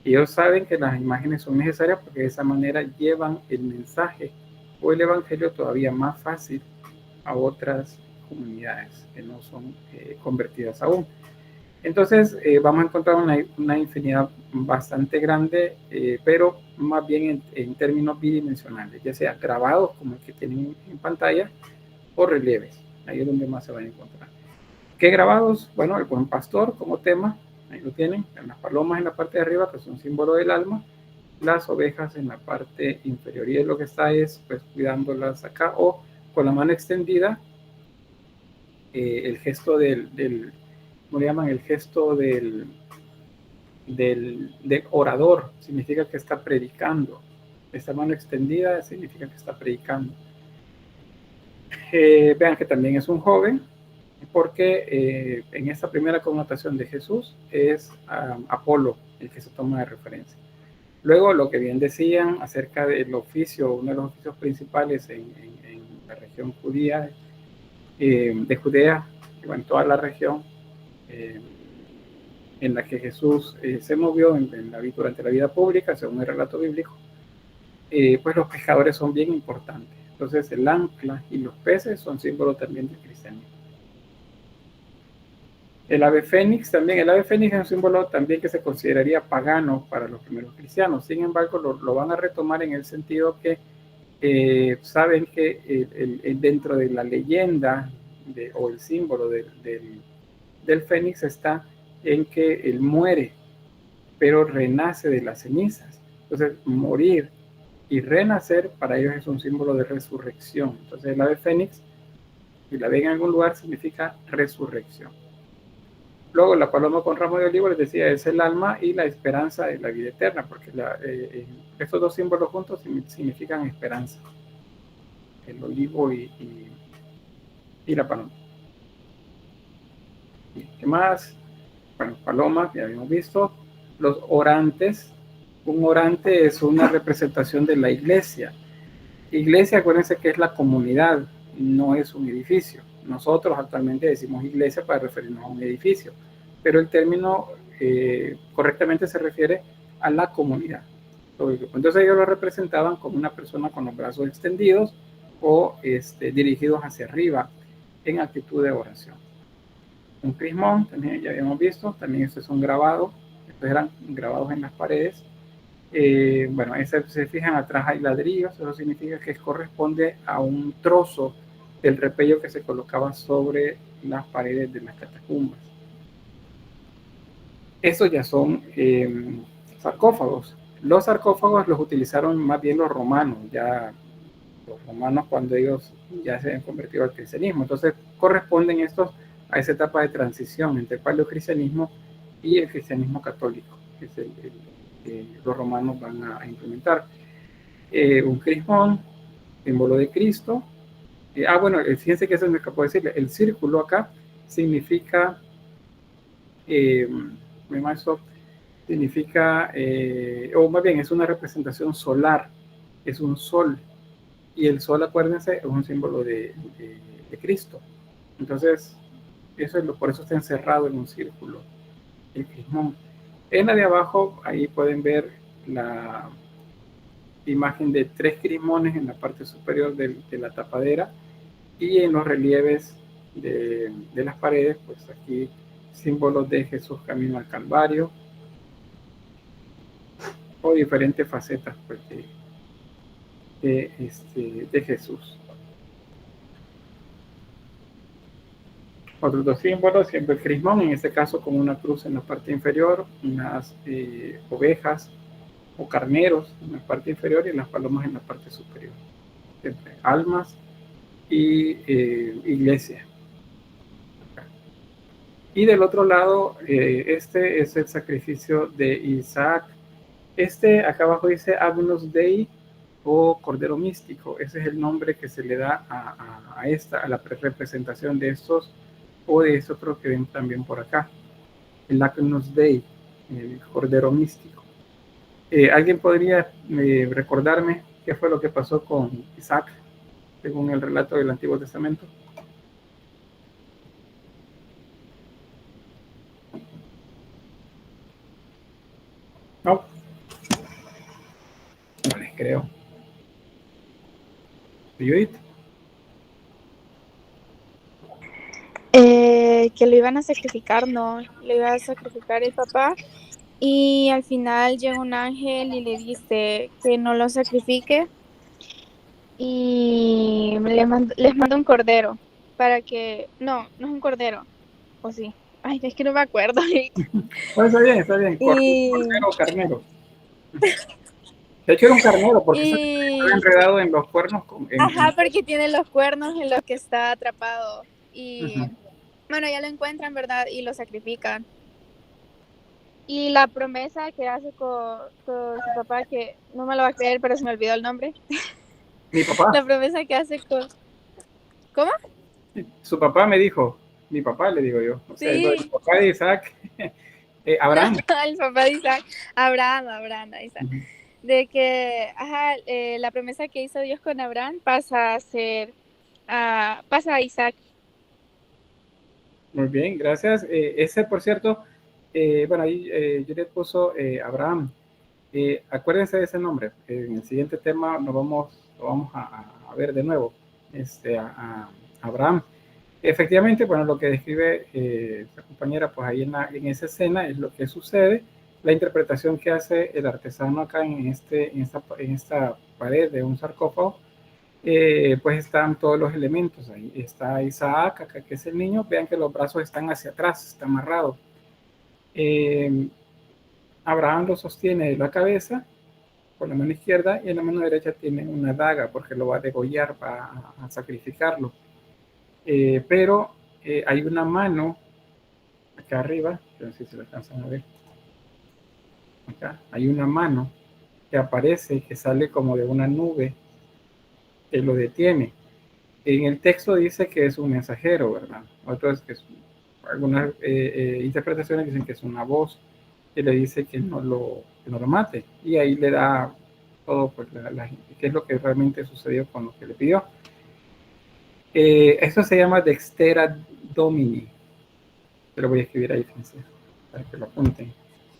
Y ellos saben que las imágenes son necesarias porque de esa manera llevan el mensaje o el evangelio todavía más fácil a otras comunidades que no son convertidas aún. Entonces vamos a encontrar una infinidad bastante grande, pero más bien en términos bidimensionales, ya sea grabados como el que tienen en pantalla o relieves. Ahí es donde más se van a encontrar. ¿Qué grabados? Bueno, el buen pastor como tema, ahí lo tienen, las palomas en la parte de arriba, que son símbolo del alma, las ovejas en la parte inferior, y lo que está es pues cuidándolas acá, o con la mano extendida, el gesto ¿cómo le llaman? El gesto del orador, significa que está predicando. Esta mano extendida significa que está predicando. Vean que también es un joven, porque en esta primera connotación de Jesús es Apolo el que se toma de referencia. Luego, lo que bien decían acerca del oficio, uno de los oficios principales en la región judía, de Judea, en toda la región en la que Jesús se movió durante la vida pública, según el relato bíblico, pues los pescadores son bien importantes. Entonces el ancla y los peces son símbolos también del cristianismo. El ave fénix también, el ave fénix es un símbolo también que se consideraría pagano para los primeros cristianos. Sin embargo, lo van a retomar en el sentido que saben que dentro de la leyenda o el símbolo del fénix está en que él muere, pero renace de las cenizas. Entonces, morir y renacer para ellos es un símbolo de resurrección. Entonces, el ave fénix, si la ven en algún lugar, significa resurrección. Luego, la paloma con ramo de olivo, les decía, es el alma y la esperanza de la vida eterna, porque estos dos símbolos juntos significan esperanza. El olivo y la paloma. ¿Qué más? Bueno, palomas, ya habíamos visto. Los orantes Un orante es una representación de la iglesia. Iglesia, acuérdense que es la comunidad, no es un edificio. Nosotros actualmente decimos iglesia para referirnos a un edificio, pero el término correctamente se refiere a la comunidad. Entonces ellos lo representaban como una persona con los brazos extendidos o dirigidos hacia arriba en actitud de oración. Un crismón, también ya habíamos visto, también estos son grabados, estos eran grabados en las paredes. Bueno, se fijan atrás hay ladrillos, eso significa que corresponde a un trozo del repello que se colocaba sobre las paredes de las catacumbas. Estos ya son sarcófagos. Los sarcófagos los utilizaron más bien los romanos, ya los romanos cuando ellos ya se han convertido al cristianismo. Entonces corresponden estos a esa etapa de transición entre el paleocristianismo y el cristianismo católico, que es los romanos van a implementar. Un crismón, símbolo de Cristo. Bueno, fíjense que eso me acabo de decirle, el círculo acá significa, significa, o más bien es una representación solar, es un sol, y el sol, acuérdense, es un símbolo de Cristo. Entonces, por eso está encerrado en un círculo, el crismón. En la de abajo, ahí pueden ver la imagen de 3 crismones en la parte superior de la tapadera, y en los relieves de las paredes, pues aquí símbolos de Jesús camino al Calvario, o diferentes facetas pues, de Jesús. Otros 2 símbolos, siempre el crismón, en este caso con una cruz en la parte inferior, unas ovejas o carneros en la parte inferior y las palomas en la parte superior. Siempre almas y iglesia. Y del otro lado, este es el sacrificio de Isaac. Acá abajo dice Agnus Dei o Cordero Místico. Ese es el nombre que se le da a la representación de estos, o de estos otros que ven también por acá. El Agnus Dei, el Cordero Místico. ¿Alguien podría recordarme qué fue lo que pasó con Isaac, según el relato del Antiguo Testamento? No les creo. Judith. Que lo iban a sacrificar, no, lo iba a sacrificar el papá, y al final llega un ángel y le dice que no lo sacrifique, y les manda un cordero para que, no es un cordero, o sí, ay, es que no me acuerdo. Pues está bien, cordero o carnero. De hecho era un carnero porque está enredado en los cuernos. Ajá, porque tiene los cuernos en los que está atrapado, y bueno, ya lo encuentran, ¿verdad? Y lo sacrifican. Y la promesa que hace con su papá, que no me lo va a creer, pero se me olvidó el nombre. Mi papá. La promesa que hace con... ¿Cómo? Su papá me dijo, mi papá le digo yo. O sea, sí. El papá de Isaac, Abraham. El papá de Isaac, Abraham, Isaac. De que, la promesa que hizo Dios con Abraham pasa a Isaac. Muy bien, gracias. Ese, por cierto, bueno, ahí Juliet puso Abraham. Acuérdense de ese nombre. En el siguiente tema lo vamos a ver de nuevo. A Abraham. Efectivamente, bueno, lo que describe la compañera, pues ahí en esa escena es lo que sucede. La interpretación que hace el artesano acá en esta pared de un sarcófago, pues están todos los elementos. Ahí está Isaac, acá que es el niño. Vean que los brazos están hacia atrás, está amarrado. Abraham lo sostiene de la cabeza con la mano izquierda, y en la mano derecha tiene una daga porque lo va a degollar, va a sacrificarlo. Pero hay una mano acá arriba, no sé si lo alcanzan a ver. Acá hay una mano que aparece, que sale como de una nube, que lo detiene. En el texto dice que es un mensajero, ¿verdad? Otras que algunas interpretaciones dicen que es una voz. y le dice que no lo mate. Y ahí le da todo, pues, qué es lo que realmente sucedió con lo que le pidió. Esto se llama Dextera Domini. Te lo voy a escribir ahí, fíjense, para que lo apunten.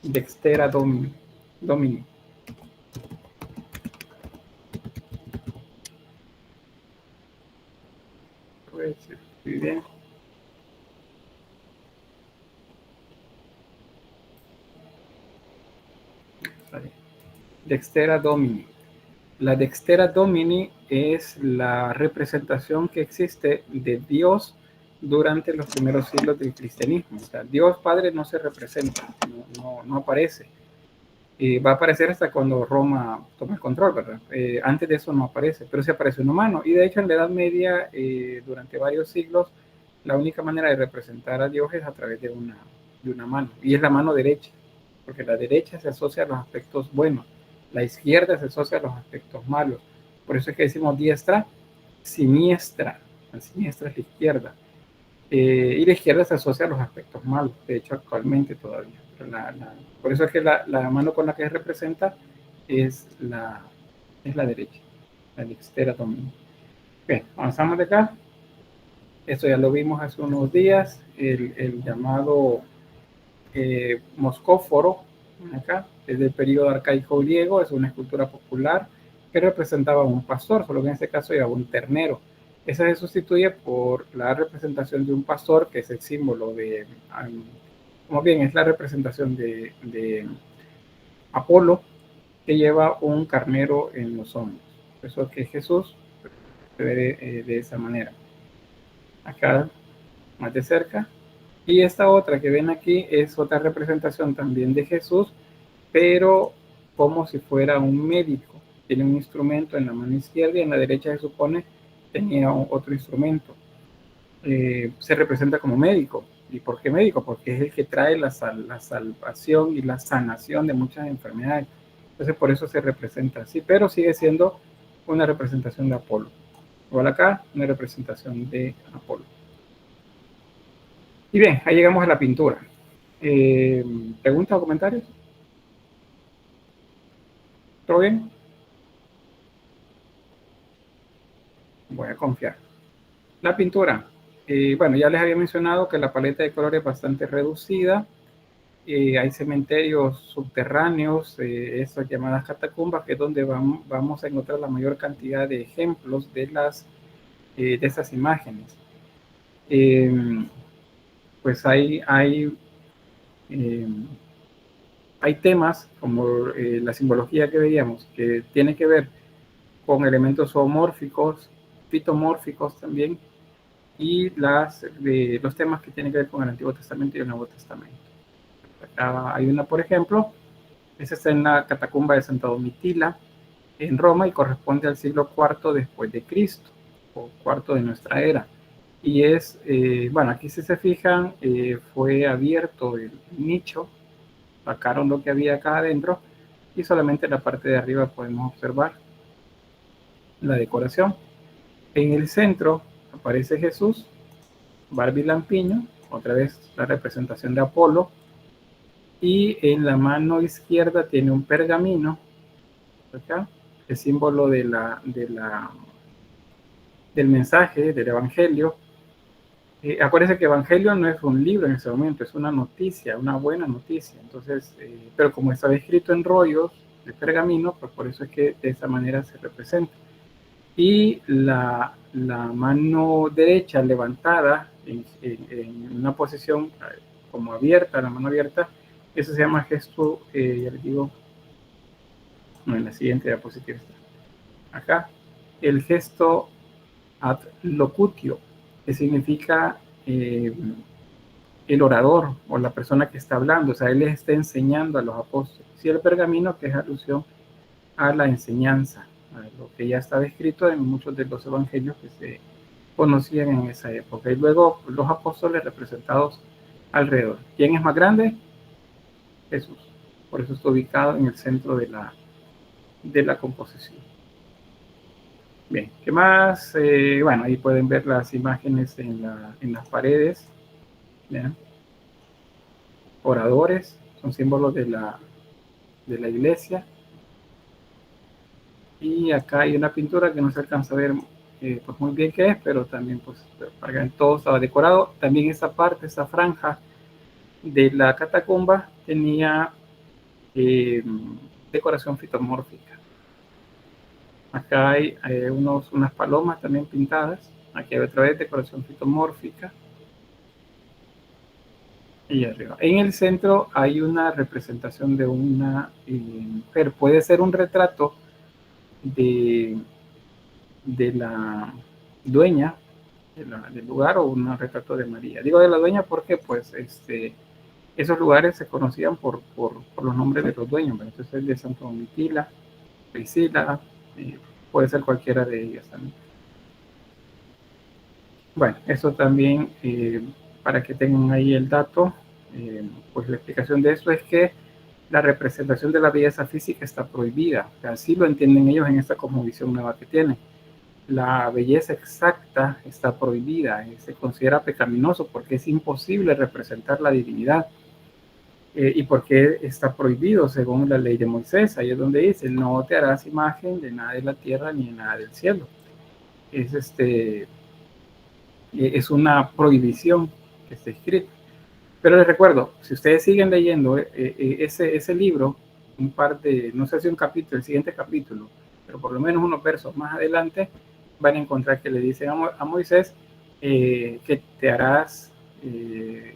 Dextera Domini. Pues, muy bien. Dextera Domini. La Dextera Domini es la representación que existe de Dios durante los primeros siglos del cristianismo. O sea, Dios Padre no se representa, no aparece. Va a aparecer hasta cuando Roma toma el control, ¿verdad? Antes de eso no aparece, pero sí aparece un humano. Y de hecho en la Edad Media, durante varios siglos, la única manera de representar a Dios es a través de una mano. Y es la mano derecha, porque la derecha se asocia a los aspectos buenos, la izquierda se asocia a los aspectos malos. Por eso es que decimos diestra, siniestra. La siniestra es la izquierda. Y la izquierda se asocia a los aspectos malos, de hecho actualmente todavía. Por eso es que la mano con la que se representa es la derecha, la dextera domini. Bien, avanzamos de acá. Esto ya lo vimos hace unos días, el llamado moscóforo, acá, es del periodo arcaico griego, es una escultura popular que representaba a un pastor, solo que en este caso llevaba un ternero. Esa se sustituye por la representación de un pastor, que es el símbolo de, como bien, es la representación de Apolo, que lleva un carnero en los hombros. Por eso que Jesús se ve de esa manera. Acá, más de cerca. Y esta otra que ven aquí es otra representación también de Jesús, pero como si fuera un médico. Tiene un instrumento en la mano izquierda y en la derecha se supone tenía otro instrumento. Se representa como médico. ¿Y por qué médico? Porque es el que trae la salvación y la sanación de muchas enfermedades. Entonces por eso se representa así, pero sigue siendo una representación de Apolo. Igual acá, una representación de Apolo. Y bien, ahí llegamos a la pintura. ¿Preguntas o comentarios? ¿Todo bien? Voy a confiar. La pintura. Bueno, ya les había mencionado que la paleta de colores es bastante reducida. Hay cementerios subterráneos, esas llamadas catacumbas, que es donde vamos a encontrar la mayor cantidad de ejemplos de esas imágenes. Pues hay temas como la simbología que veíamos, que tiene que ver con elementos zoomórficos, fitomórficos también, y los temas que tienen que ver con el Antiguo Testamento y el Nuevo Testamento. Acá hay una, por ejemplo, esa está en la catacumba de Santa Domitila, en Roma, y corresponde al siglo IV después de Cristo, o cuarto de nuestra era. Y es, bueno, aquí si se fijan, fue abierto el nicho, sacaron lo que había acá adentro, y solamente en la parte de arriba podemos observar la decoración. En el centro aparece Jesús, Barbie Lampiño, otra vez la representación de Apolo, y en la mano izquierda tiene un pergamino, acá, el símbolo del mensaje, del evangelio. Acuérdense que evangelio no es un libro en ese momento, es una noticia, una buena noticia. Entonces, pero como estaba escrito en rollos de pergamino, pues por eso es que de esa manera se representa. Y la mano derecha levantada en una posición como abierta, la mano abierta, eso se llama gesto, ya les digo, no, en la siguiente diapositiva está. Acá, el gesto ad locutio, que significa el orador o la persona que está hablando, o sea, él les está enseñando a los apóstoles. Y el pergamino, que es alusión a la enseñanza, a lo que ya estaba escrito en muchos de los evangelios que se conocían en esa época. Y luego los apóstoles representados alrededor. ¿Quién es más grande? Jesús. Por eso está ubicado en el centro de la composición. Bien, ¿qué más? Bueno, ahí pueden ver las imágenes en las paredes. ¿Vean? Oradores, son símbolos de la iglesia. Y acá hay una pintura que no se alcanza a ver pues muy bien qué es, pero también pues para que todo estaba decorado. También esa parte, esa franja de la catacumba tenía decoración fitomórfica. Acá hay unas palomas también pintadas. Aquí hay otra vez decoración fitomórfica. Y arriba. En el centro hay una representación de una mujer. Puede ser un retrato de la dueña del lugar o un retrato de María. Digo de la dueña porque pues esos lugares se conocían por los nombres de los dueños. Entonces el de Santa Domitila, Priscila, puede ser cualquiera de ellas también. Bueno, eso también para que tengan ahí el dato, pues la explicación de esto es que la representación de la belleza física está prohibida. Así lo entienden ellos en esta cosmovisión nueva que tienen. La belleza exacta está prohibida, se considera pecaminoso porque es imposible representar la divinidad. ¿Y por qué está prohibido según la ley de Moisés? Ahí es donde dice, no te harás imagen de nada de la tierra ni de nada del cielo. Es una prohibición que está escrita. Pero les recuerdo, si ustedes siguen leyendo ese libro, un par de, no sé si un capítulo, el siguiente capítulo, pero por lo menos unos versos más adelante, van a encontrar que le dicen a Moisés que te harás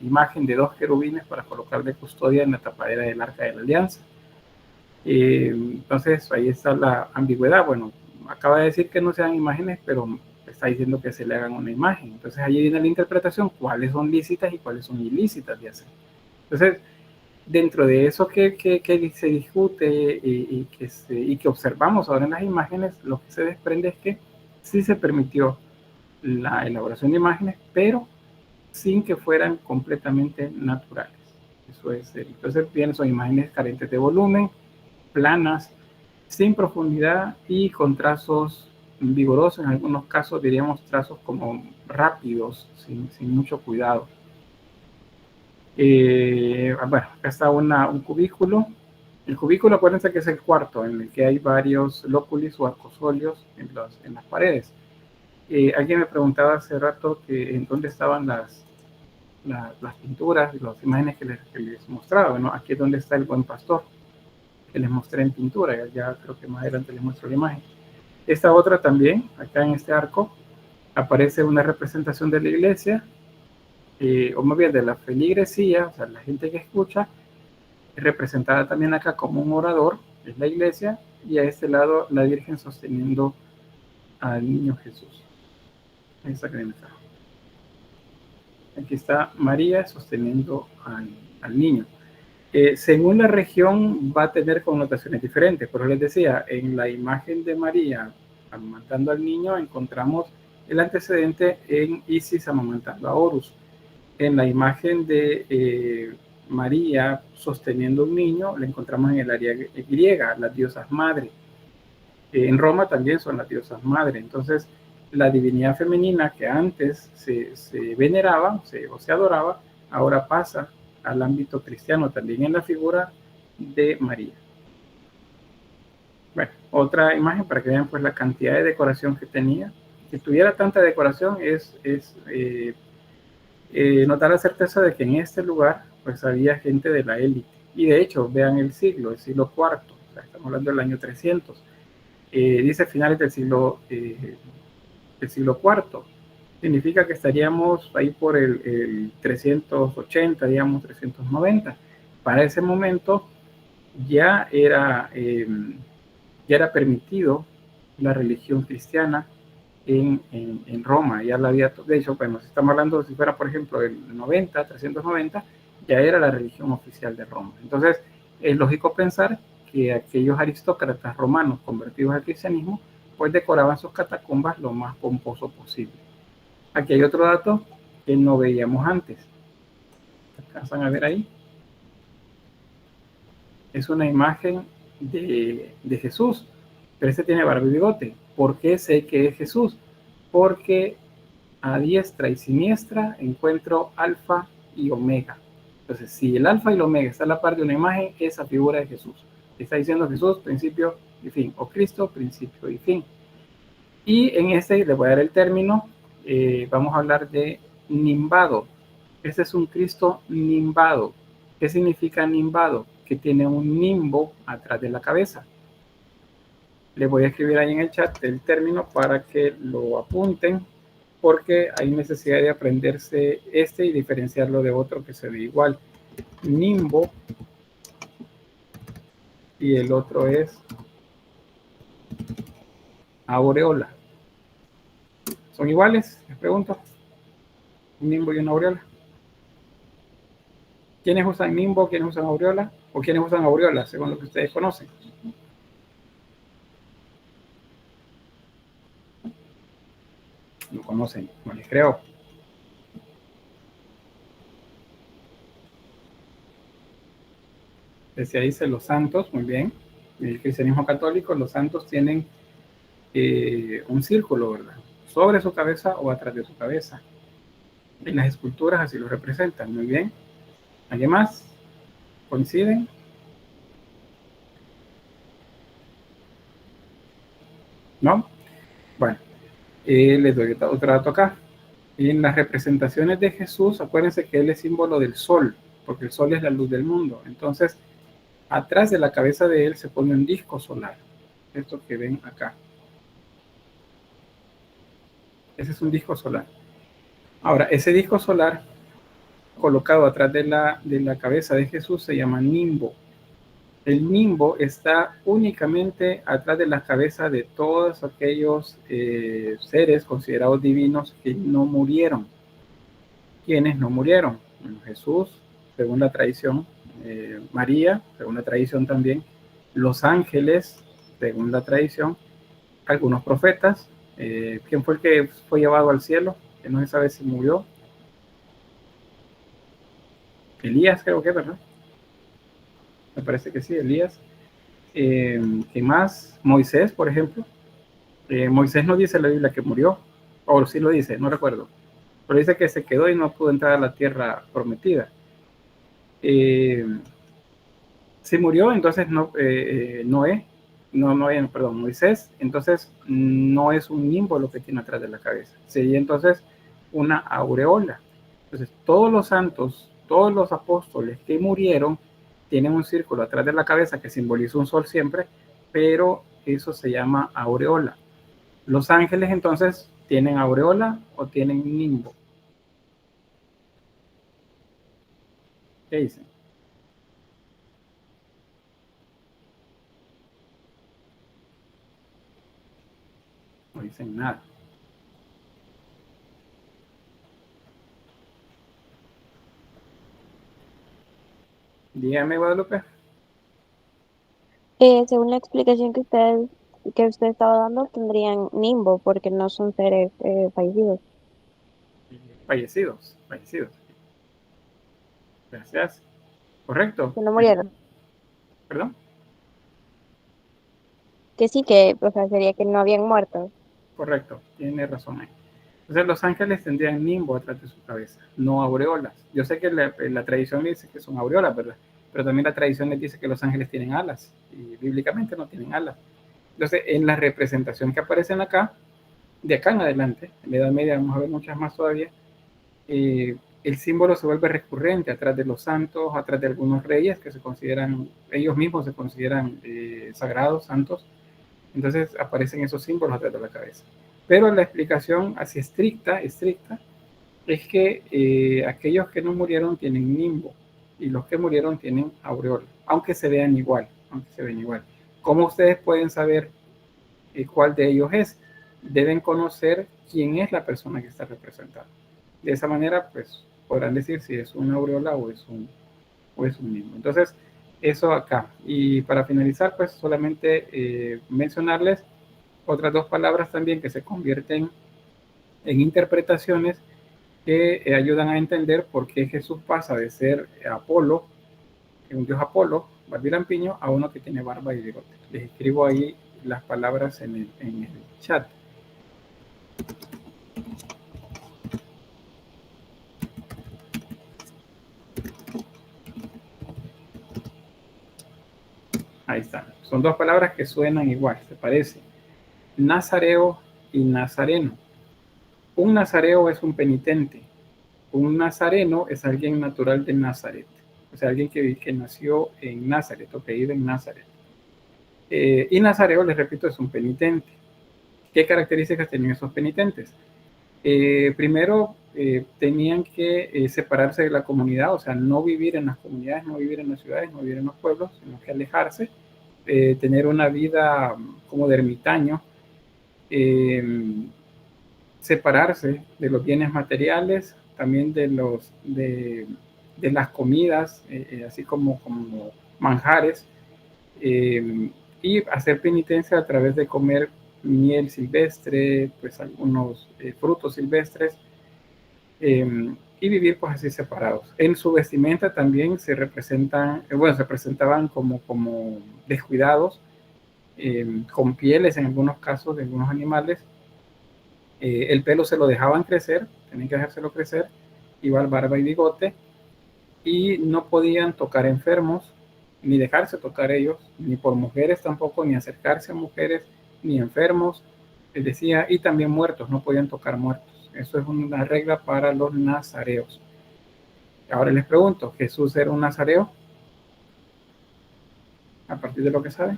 imagen de 2 querubines para colocar de custodia en la tapadera del arca de la alianza. Entonces ahí está la ambigüedad. Bueno, acaba de decir que no sean imágenes, pero está diciendo que se le hagan una imagen. Entonces ahí viene la interpretación, cuáles son lícitas y cuáles son ilícitas de hacer. Entonces, dentro de eso que se discute y que observamos ahora en las imágenes, lo que se desprende es que sí se permitió la elaboración de imágenes, pero sin que fueran completamente naturales. Eso es, entonces bien, son imágenes carentes de volumen, planas, sin profundidad y con trazos vigorosos, en algunos casos diríamos trazos como rápidos, sin mucho cuidado. Bueno, acá está un cubículo. El cubículo, acuérdense que es el cuarto en el que hay varios lóculis o arcosolios en las paredes. Alguien me preguntaba hace rato que en dónde estaban las pinturas y las imágenes que les mostraba, ¿no? Aquí es donde está el buen pastor, que les mostré en pintura, ya creo que más adelante les muestro la imagen. Esta otra también, acá en este arco, aparece una representación de la iglesia, o más bien de la feligresía, o sea, la gente que escucha, representada también acá como un orador, es la iglesia, y a este lado la Virgen sosteniendo al niño Jesús. Ahí está que viene acá. Aquí está María sosteniendo al niño. Según la región va a tener connotaciones diferentes. Por eso les decía, en la imagen de María amamantando al niño encontramos el antecedente en Isis amamantando a Horus. En la imagen de María sosteniendo un niño la encontramos en el área griega, las diosas madre. En Roma también son las diosas madre. Entonces, la divinidad femenina que antes se veneraba o se adoraba, ahora pasa al ámbito cristiano, también en la figura de María. Bueno, otra imagen para que vean pues la cantidad de decoración que tenía. Que tuviera tanta decoración es nos da la certeza de que en este lugar pues había gente de la élite. Y de hecho, vean el siglo IV, o sea, estamos hablando del año 300. Dice finales del siglo IV. Significa que estaríamos ahí por el 380, digamos 390. Para ese momento ya era permitido la religión cristiana en Roma. Ya la había, de hecho, bueno, si estamos hablando, si fuera por ejemplo el 390, ya era la religión oficial de Roma. Entonces es lógico pensar que aquellos aristócratas romanos convertidos al cristianismo pues decoraban sus catacumbas lo más pomposo posible. Aquí hay otro dato que no veíamos antes. ¿Alcanzan a ver ahí? Es una imagen de Jesús, pero este tiene barba y bigote. ¿Por qué sé que es Jesús? Porque a diestra y siniestra encuentro alfa y omega. Entonces, si el alfa y el omega está a la par de una imagen, esa figura de Jesús. Está diciendo Jesús, principio y fin, o Cristo, principio y fin. Y en este le voy a dar el término, vamos a hablar de nimbado. Este es un Cristo nimbado. ¿Qué significa nimbado? Que tiene un nimbo atrás de la cabeza. Les voy a escribir ahí en el chat el término para que lo apunten, porque hay necesidad de aprenderse este y diferenciarlo de otro que se ve igual. Nimbo, y el otro es aureola. ¿Son iguales? Les pregunto. Un nimbo y una aureola. ¿Quiénes usan nimbo? ¿Quiénes usan aureola? ¿O quiénes usan aureola, según lo que ustedes conocen? No conocen, no les creo. Desde ahí dice los santos, muy bien. En el cristianismo católico, los santos tienen un círculo, ¿verdad? Sobre su cabeza o atrás de su cabeza. En las esculturas así lo representan, muy bien. ¿Alguien más? ¿Coinciden? ¿No? Bueno, les doy otro dato acá. En las representaciones de Jesús, acuérdense que él es símbolo del sol, porque el sol es la luz del mundo. Entonces, atrás de la cabeza de él se pone un disco solar. Esto que ven acá. Ese es un disco solar. Ahora, ese disco solar colocado atrás de la cabeza de Jesús se llama nimbo. El nimbo está únicamente atrás de la cabeza de todos aquellos seres considerados divinos que no murieron. ¿Quiénes no murieron? Bueno, Jesús, según la tradición, María, según la tradición también, los ángeles, según la tradición, algunos profetas. ¿Quién fue el que fue llevado al cielo? Que no se sabe si murió. Elías, creo que, ¿verdad? Me parece que sí, Elías. ¿Qué más? Moisés, por ejemplo. Moisés no dice en la Biblia que murió, o sí lo dice, no recuerdo, pero dice que se quedó y no pudo entrar a la tierra prometida. Si murió, entonces Moisés, entonces no es un nimbo lo que tiene atrás de la cabeza, sería entonces una aureola. Entonces todos los santos, todos los apóstoles que murieron tienen un círculo atrás de la cabeza que simboliza un sol siempre, pero eso se llama aureola. Los ángeles entonces tienen aureola o tienen nimbo. ¿Qué dicen? No dicen nada. Dígame, Guadalupe. Según la explicación que usted estaba dando, tendrían nimbo porque no son seres fallecidos. Fallecidos. Gracias. ¿Correcto? Que no murieron. ¿Perdón? Que sí, que, o sea, sería que no habían muerto. Correcto, tiene razón ahí. Entonces los ángeles tendrían nimbo atrás de su cabeza, no aureolas. Yo sé que la tradición dice que son aureolas, ¿verdad? Pero también la tradición les dice que los ángeles tienen alas, y bíblicamente no tienen alas. Entonces, en la representación que aparecen acá, de acá en adelante, en la Edad Media vamos a ver muchas más todavía, el símbolo se vuelve recurrente atrás de los santos, atrás de algunos reyes que se consideran, ellos mismos se consideran sagrados, santos. Entonces aparecen esos símbolos atrás de la cabeza. Pero la explicación así estricta es que aquellos que no murieron tienen nimbo y los que murieron tienen aureola, aunque se vean igual, ¿Cómo ustedes pueden saber cuál de ellos es? Deben conocer quién es la persona que está representada. De esa manera, pues, podrán decir si es una aureola o es un nimbo. Entonces, eso acá. Y para finalizar, pues, solamente mencionarles otras dos palabras también que se convierten en interpretaciones que ayudan a entender por qué Jesús pasa de ser Apolo, un dios Apolo, barbilampiño, a uno que tiene barba y bigote. Les escribo ahí las palabras en el chat. Ahí están. Son dos palabras que suenan igual, se parecen. Nazareo y nazareno. Un nazareo es un penitente. Un nazareno es alguien natural de Nazaret. O sea, alguien que nació en Nazaret o que vive en Nazaret. Y nazareo, les repito, es un penitente. ¿Qué características tenían esos penitentes? Primero, tenían que separarse de la comunidad, o sea, no vivir en las comunidades, no vivir en las ciudades, no vivir en los pueblos, sino que alejarse, tener una vida como de ermitaño, separarse de los bienes materiales, también de las comidas, así como manjares, y hacer penitencia a través de comer miel silvestre, pues algunos frutos silvestres, y vivir pues así separados. En su vestimenta también se presentaban como descuidados, con pieles en algunos casos de algunos animales. El pelo se lo dejaban crecer, tenían que dejárselo crecer, igual barba y bigote, y no podían tocar enfermos, ni dejarse tocar ellos, ni por mujeres tampoco, ni acercarse a mujeres, ni enfermos, les decía, y también muertos, no podían tocar muertos. Eso es una regla para los nazareos. Ahora les pregunto, ¿Jesús era un nazareo? A partir de lo que saben.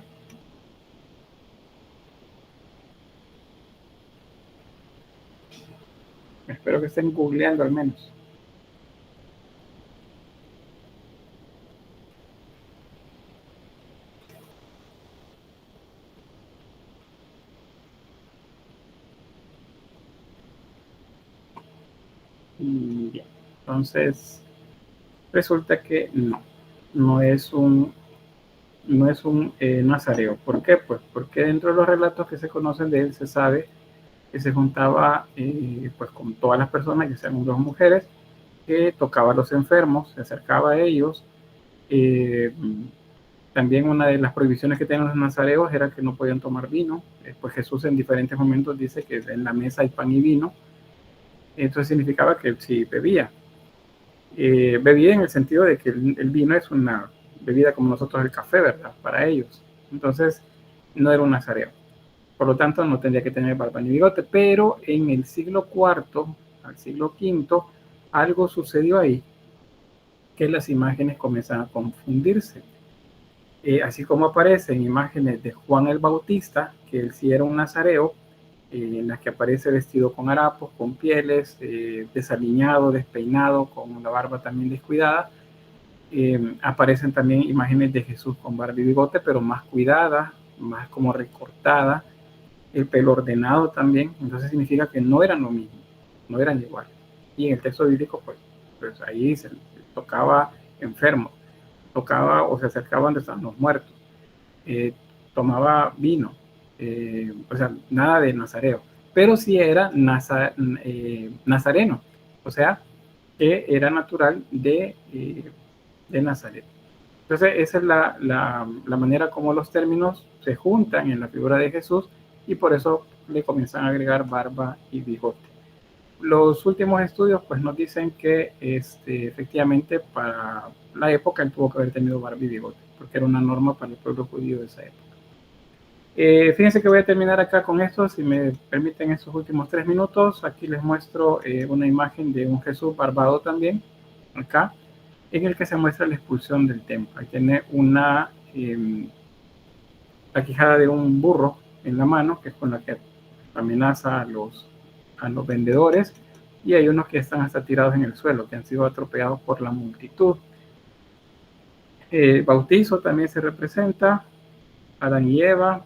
Espero que estén googleando al menos. Bien, entonces resulta que no es un nazareo. ¿Por qué? Pues porque dentro de los relatos que se conocen de él se sabe que se juntaba pues con todas las personas, ya sean hombres o mujeres, que tocaba a los enfermos, se acercaba a ellos. También una de las prohibiciones que tenían los nazareos era que no podían tomar vino. Pues Jesús en diferentes momentos dice que en la mesa hay pan y vino. Entonces significaba que sí bebía. Bebía en el sentido de que el vino es una bebida como nosotros el café, ¿verdad? Para ellos. Entonces no era un nazareo. Por lo tanto, no tendría que tener barba ni bigote. Pero en el siglo IV al siglo V, algo sucedió ahí, que las imágenes comienzan a confundirse. Así como aparecen imágenes de Juan el Bautista, que él sí era un nazareo, en las que aparece vestido con harapos, con pieles, desaliñado, despeinado, con la barba también descuidada. Aparecen también imágenes de Jesús con barba y bigote, pero más cuidada, más como recortada, el pelo ordenado también. Entonces significa que no eran lo mismo, no eran iguales. Y en el texto bíblico, pues ahí se tocaba enfermos, tocaba o se acercaban donde estaban los muertos, tomaba vino, o sea, nada de nazareo, pero sí era nazareno, o sea, que era natural de Nazaret. Entonces, esa es la manera como los términos se juntan en la figura de Jesús, y por eso le comienzan a agregar barba y bigote. Los últimos estudios pues nos dicen que efectivamente para la época él tuvo que haber tenido barba y bigote, porque era una norma para el pueblo judío de esa época. Fíjense que voy a terminar acá con esto, si me permiten estos últimos 3 minutos. Aquí les muestro una imagen de un Jesús barbado también, acá, en el que se muestra la expulsión del templo. Ahí tiene la quijada de un burro en la mano, que es con la que amenaza a los vendedores, y hay unos que están hasta tirados en el suelo, que han sido atropellados por la multitud. Bautizo también se representa, Adán y Eva,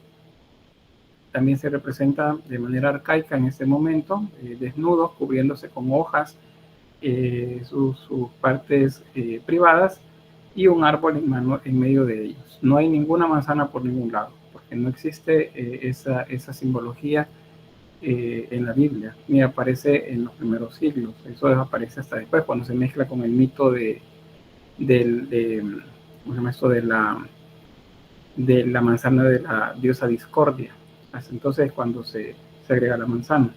también se representa de manera arcaica en este momento, desnudos, cubriéndose con hojas, sus partes privadas, y un árbol en medio de ellos. No hay ninguna manzana por ningún lado, porque no existe esa simbología en la Biblia, ni aparece en los primeros siglos. Eso desaparece hasta después, cuando se mezcla con el mito de la manzana de la diosa Discordia. Entonces cuando se agrega la manzana.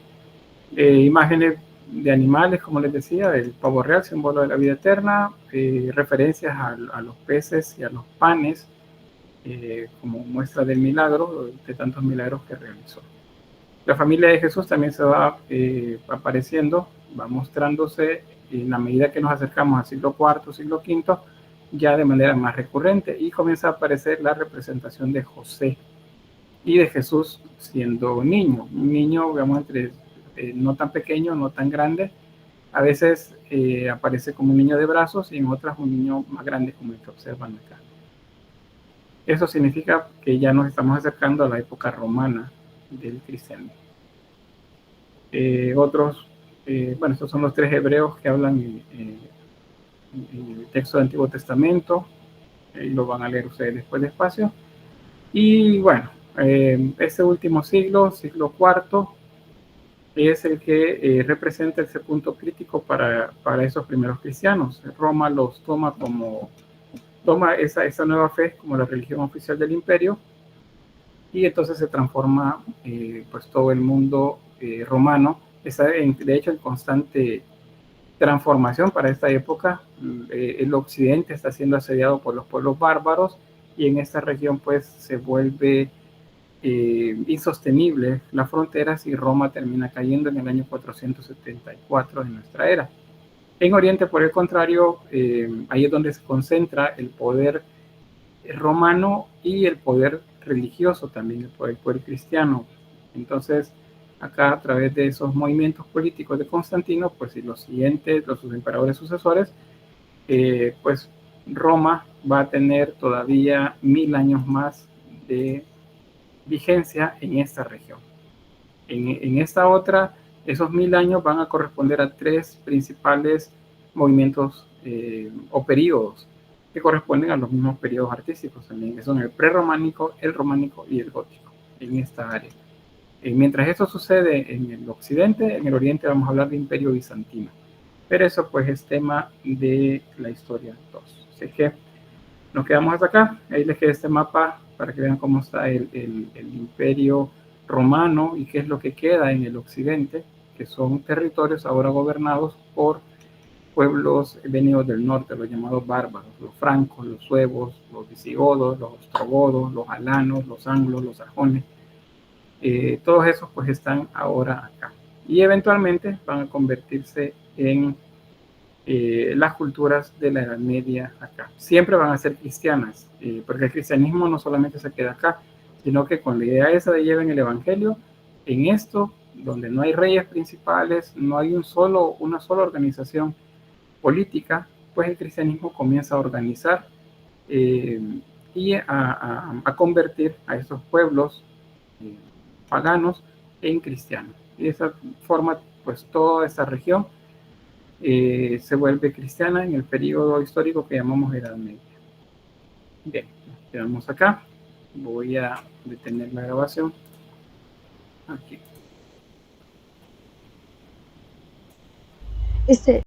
Imágenes de animales, como les decía, el pavo real, símbolo de la vida eterna, referencias a los peces y a los panes, como muestra del milagro, de tantos milagros que realizó. La familia de Jesús también se va apareciendo, va mostrándose en la medida que nos acercamos al siglo IV, siglo V, ya de manera más recurrente, y comienza a aparecer la representación de José y de Jesús siendo niño, un niño, digamos, entre no tan pequeño, no tan grande. A veces aparece como un niño de brazos y en otras un niño más grande, como el que observan acá. Eso significa que ya nos estamos acercando a la época romana del cristianismo. Bueno, estos son los tres hebreos que hablan en el texto del Antiguo Testamento, y lo van a leer ustedes después despacio. Y bueno, este último siglo, siglo IV, es el que representa ese punto crítico para esos primeros cristianos. Roma los toma esa nueva fe como la religión oficial del imperio, y entonces se transforma pues todo el mundo romano. Está de hecho en constante transformación para esta época. El occidente está siendo asediado por los pueblos bárbaros, y en esta región pues se vuelve insostenible las fronteras, y Roma termina cayendo en el año 474 de nuestra era. En Oriente, por el contrario, ahí es donde se concentra el poder romano y el poder religioso también, el poder cristiano. Entonces, acá a través de esos movimientos políticos de Constantino, pues y los siguientes, sus emperadores sucesores, pues Roma va a tener todavía 1000 años más de vigencia en esta región. En esta otra, esos 1000 años van a corresponder a tres principales movimientos o periodos que corresponden a los mismos periodos artísticos también, que son el prerrománico, el románico y el gótico en esta área. Mientras esto sucede en el occidente, en el oriente vamos a hablar de imperio bizantino, pero eso pues es tema de la historia 2. Así que nos quedamos hasta acá. Ahí les queda este mapa para que vean cómo está el imperio romano y qué es lo que queda en el occidente, que son territorios ahora gobernados por pueblos venidos del norte, los llamados bárbaros, los francos, los suevos, los visigodos, los ostrogodos, los alanos, los anglos, los sajones. Todos esos pues están ahora acá, y eventualmente van a convertirse en las culturas de la Edad Media acá. Siempre van a ser cristianas, porque el cristianismo no solamente se queda acá, sino que con la idea esa de llevar el evangelio, en esto, donde no hay reyes principales, no hay una sola organización política, pues el cristianismo comienza a organizar y a convertir a esos pueblos paganos en cristianos. Y de esa forma, pues toda esta región se vuelve cristiana en el periodo histórico que llamamos Edad Media. Bien, nos quedamos acá. Voy a detener la grabación aquí.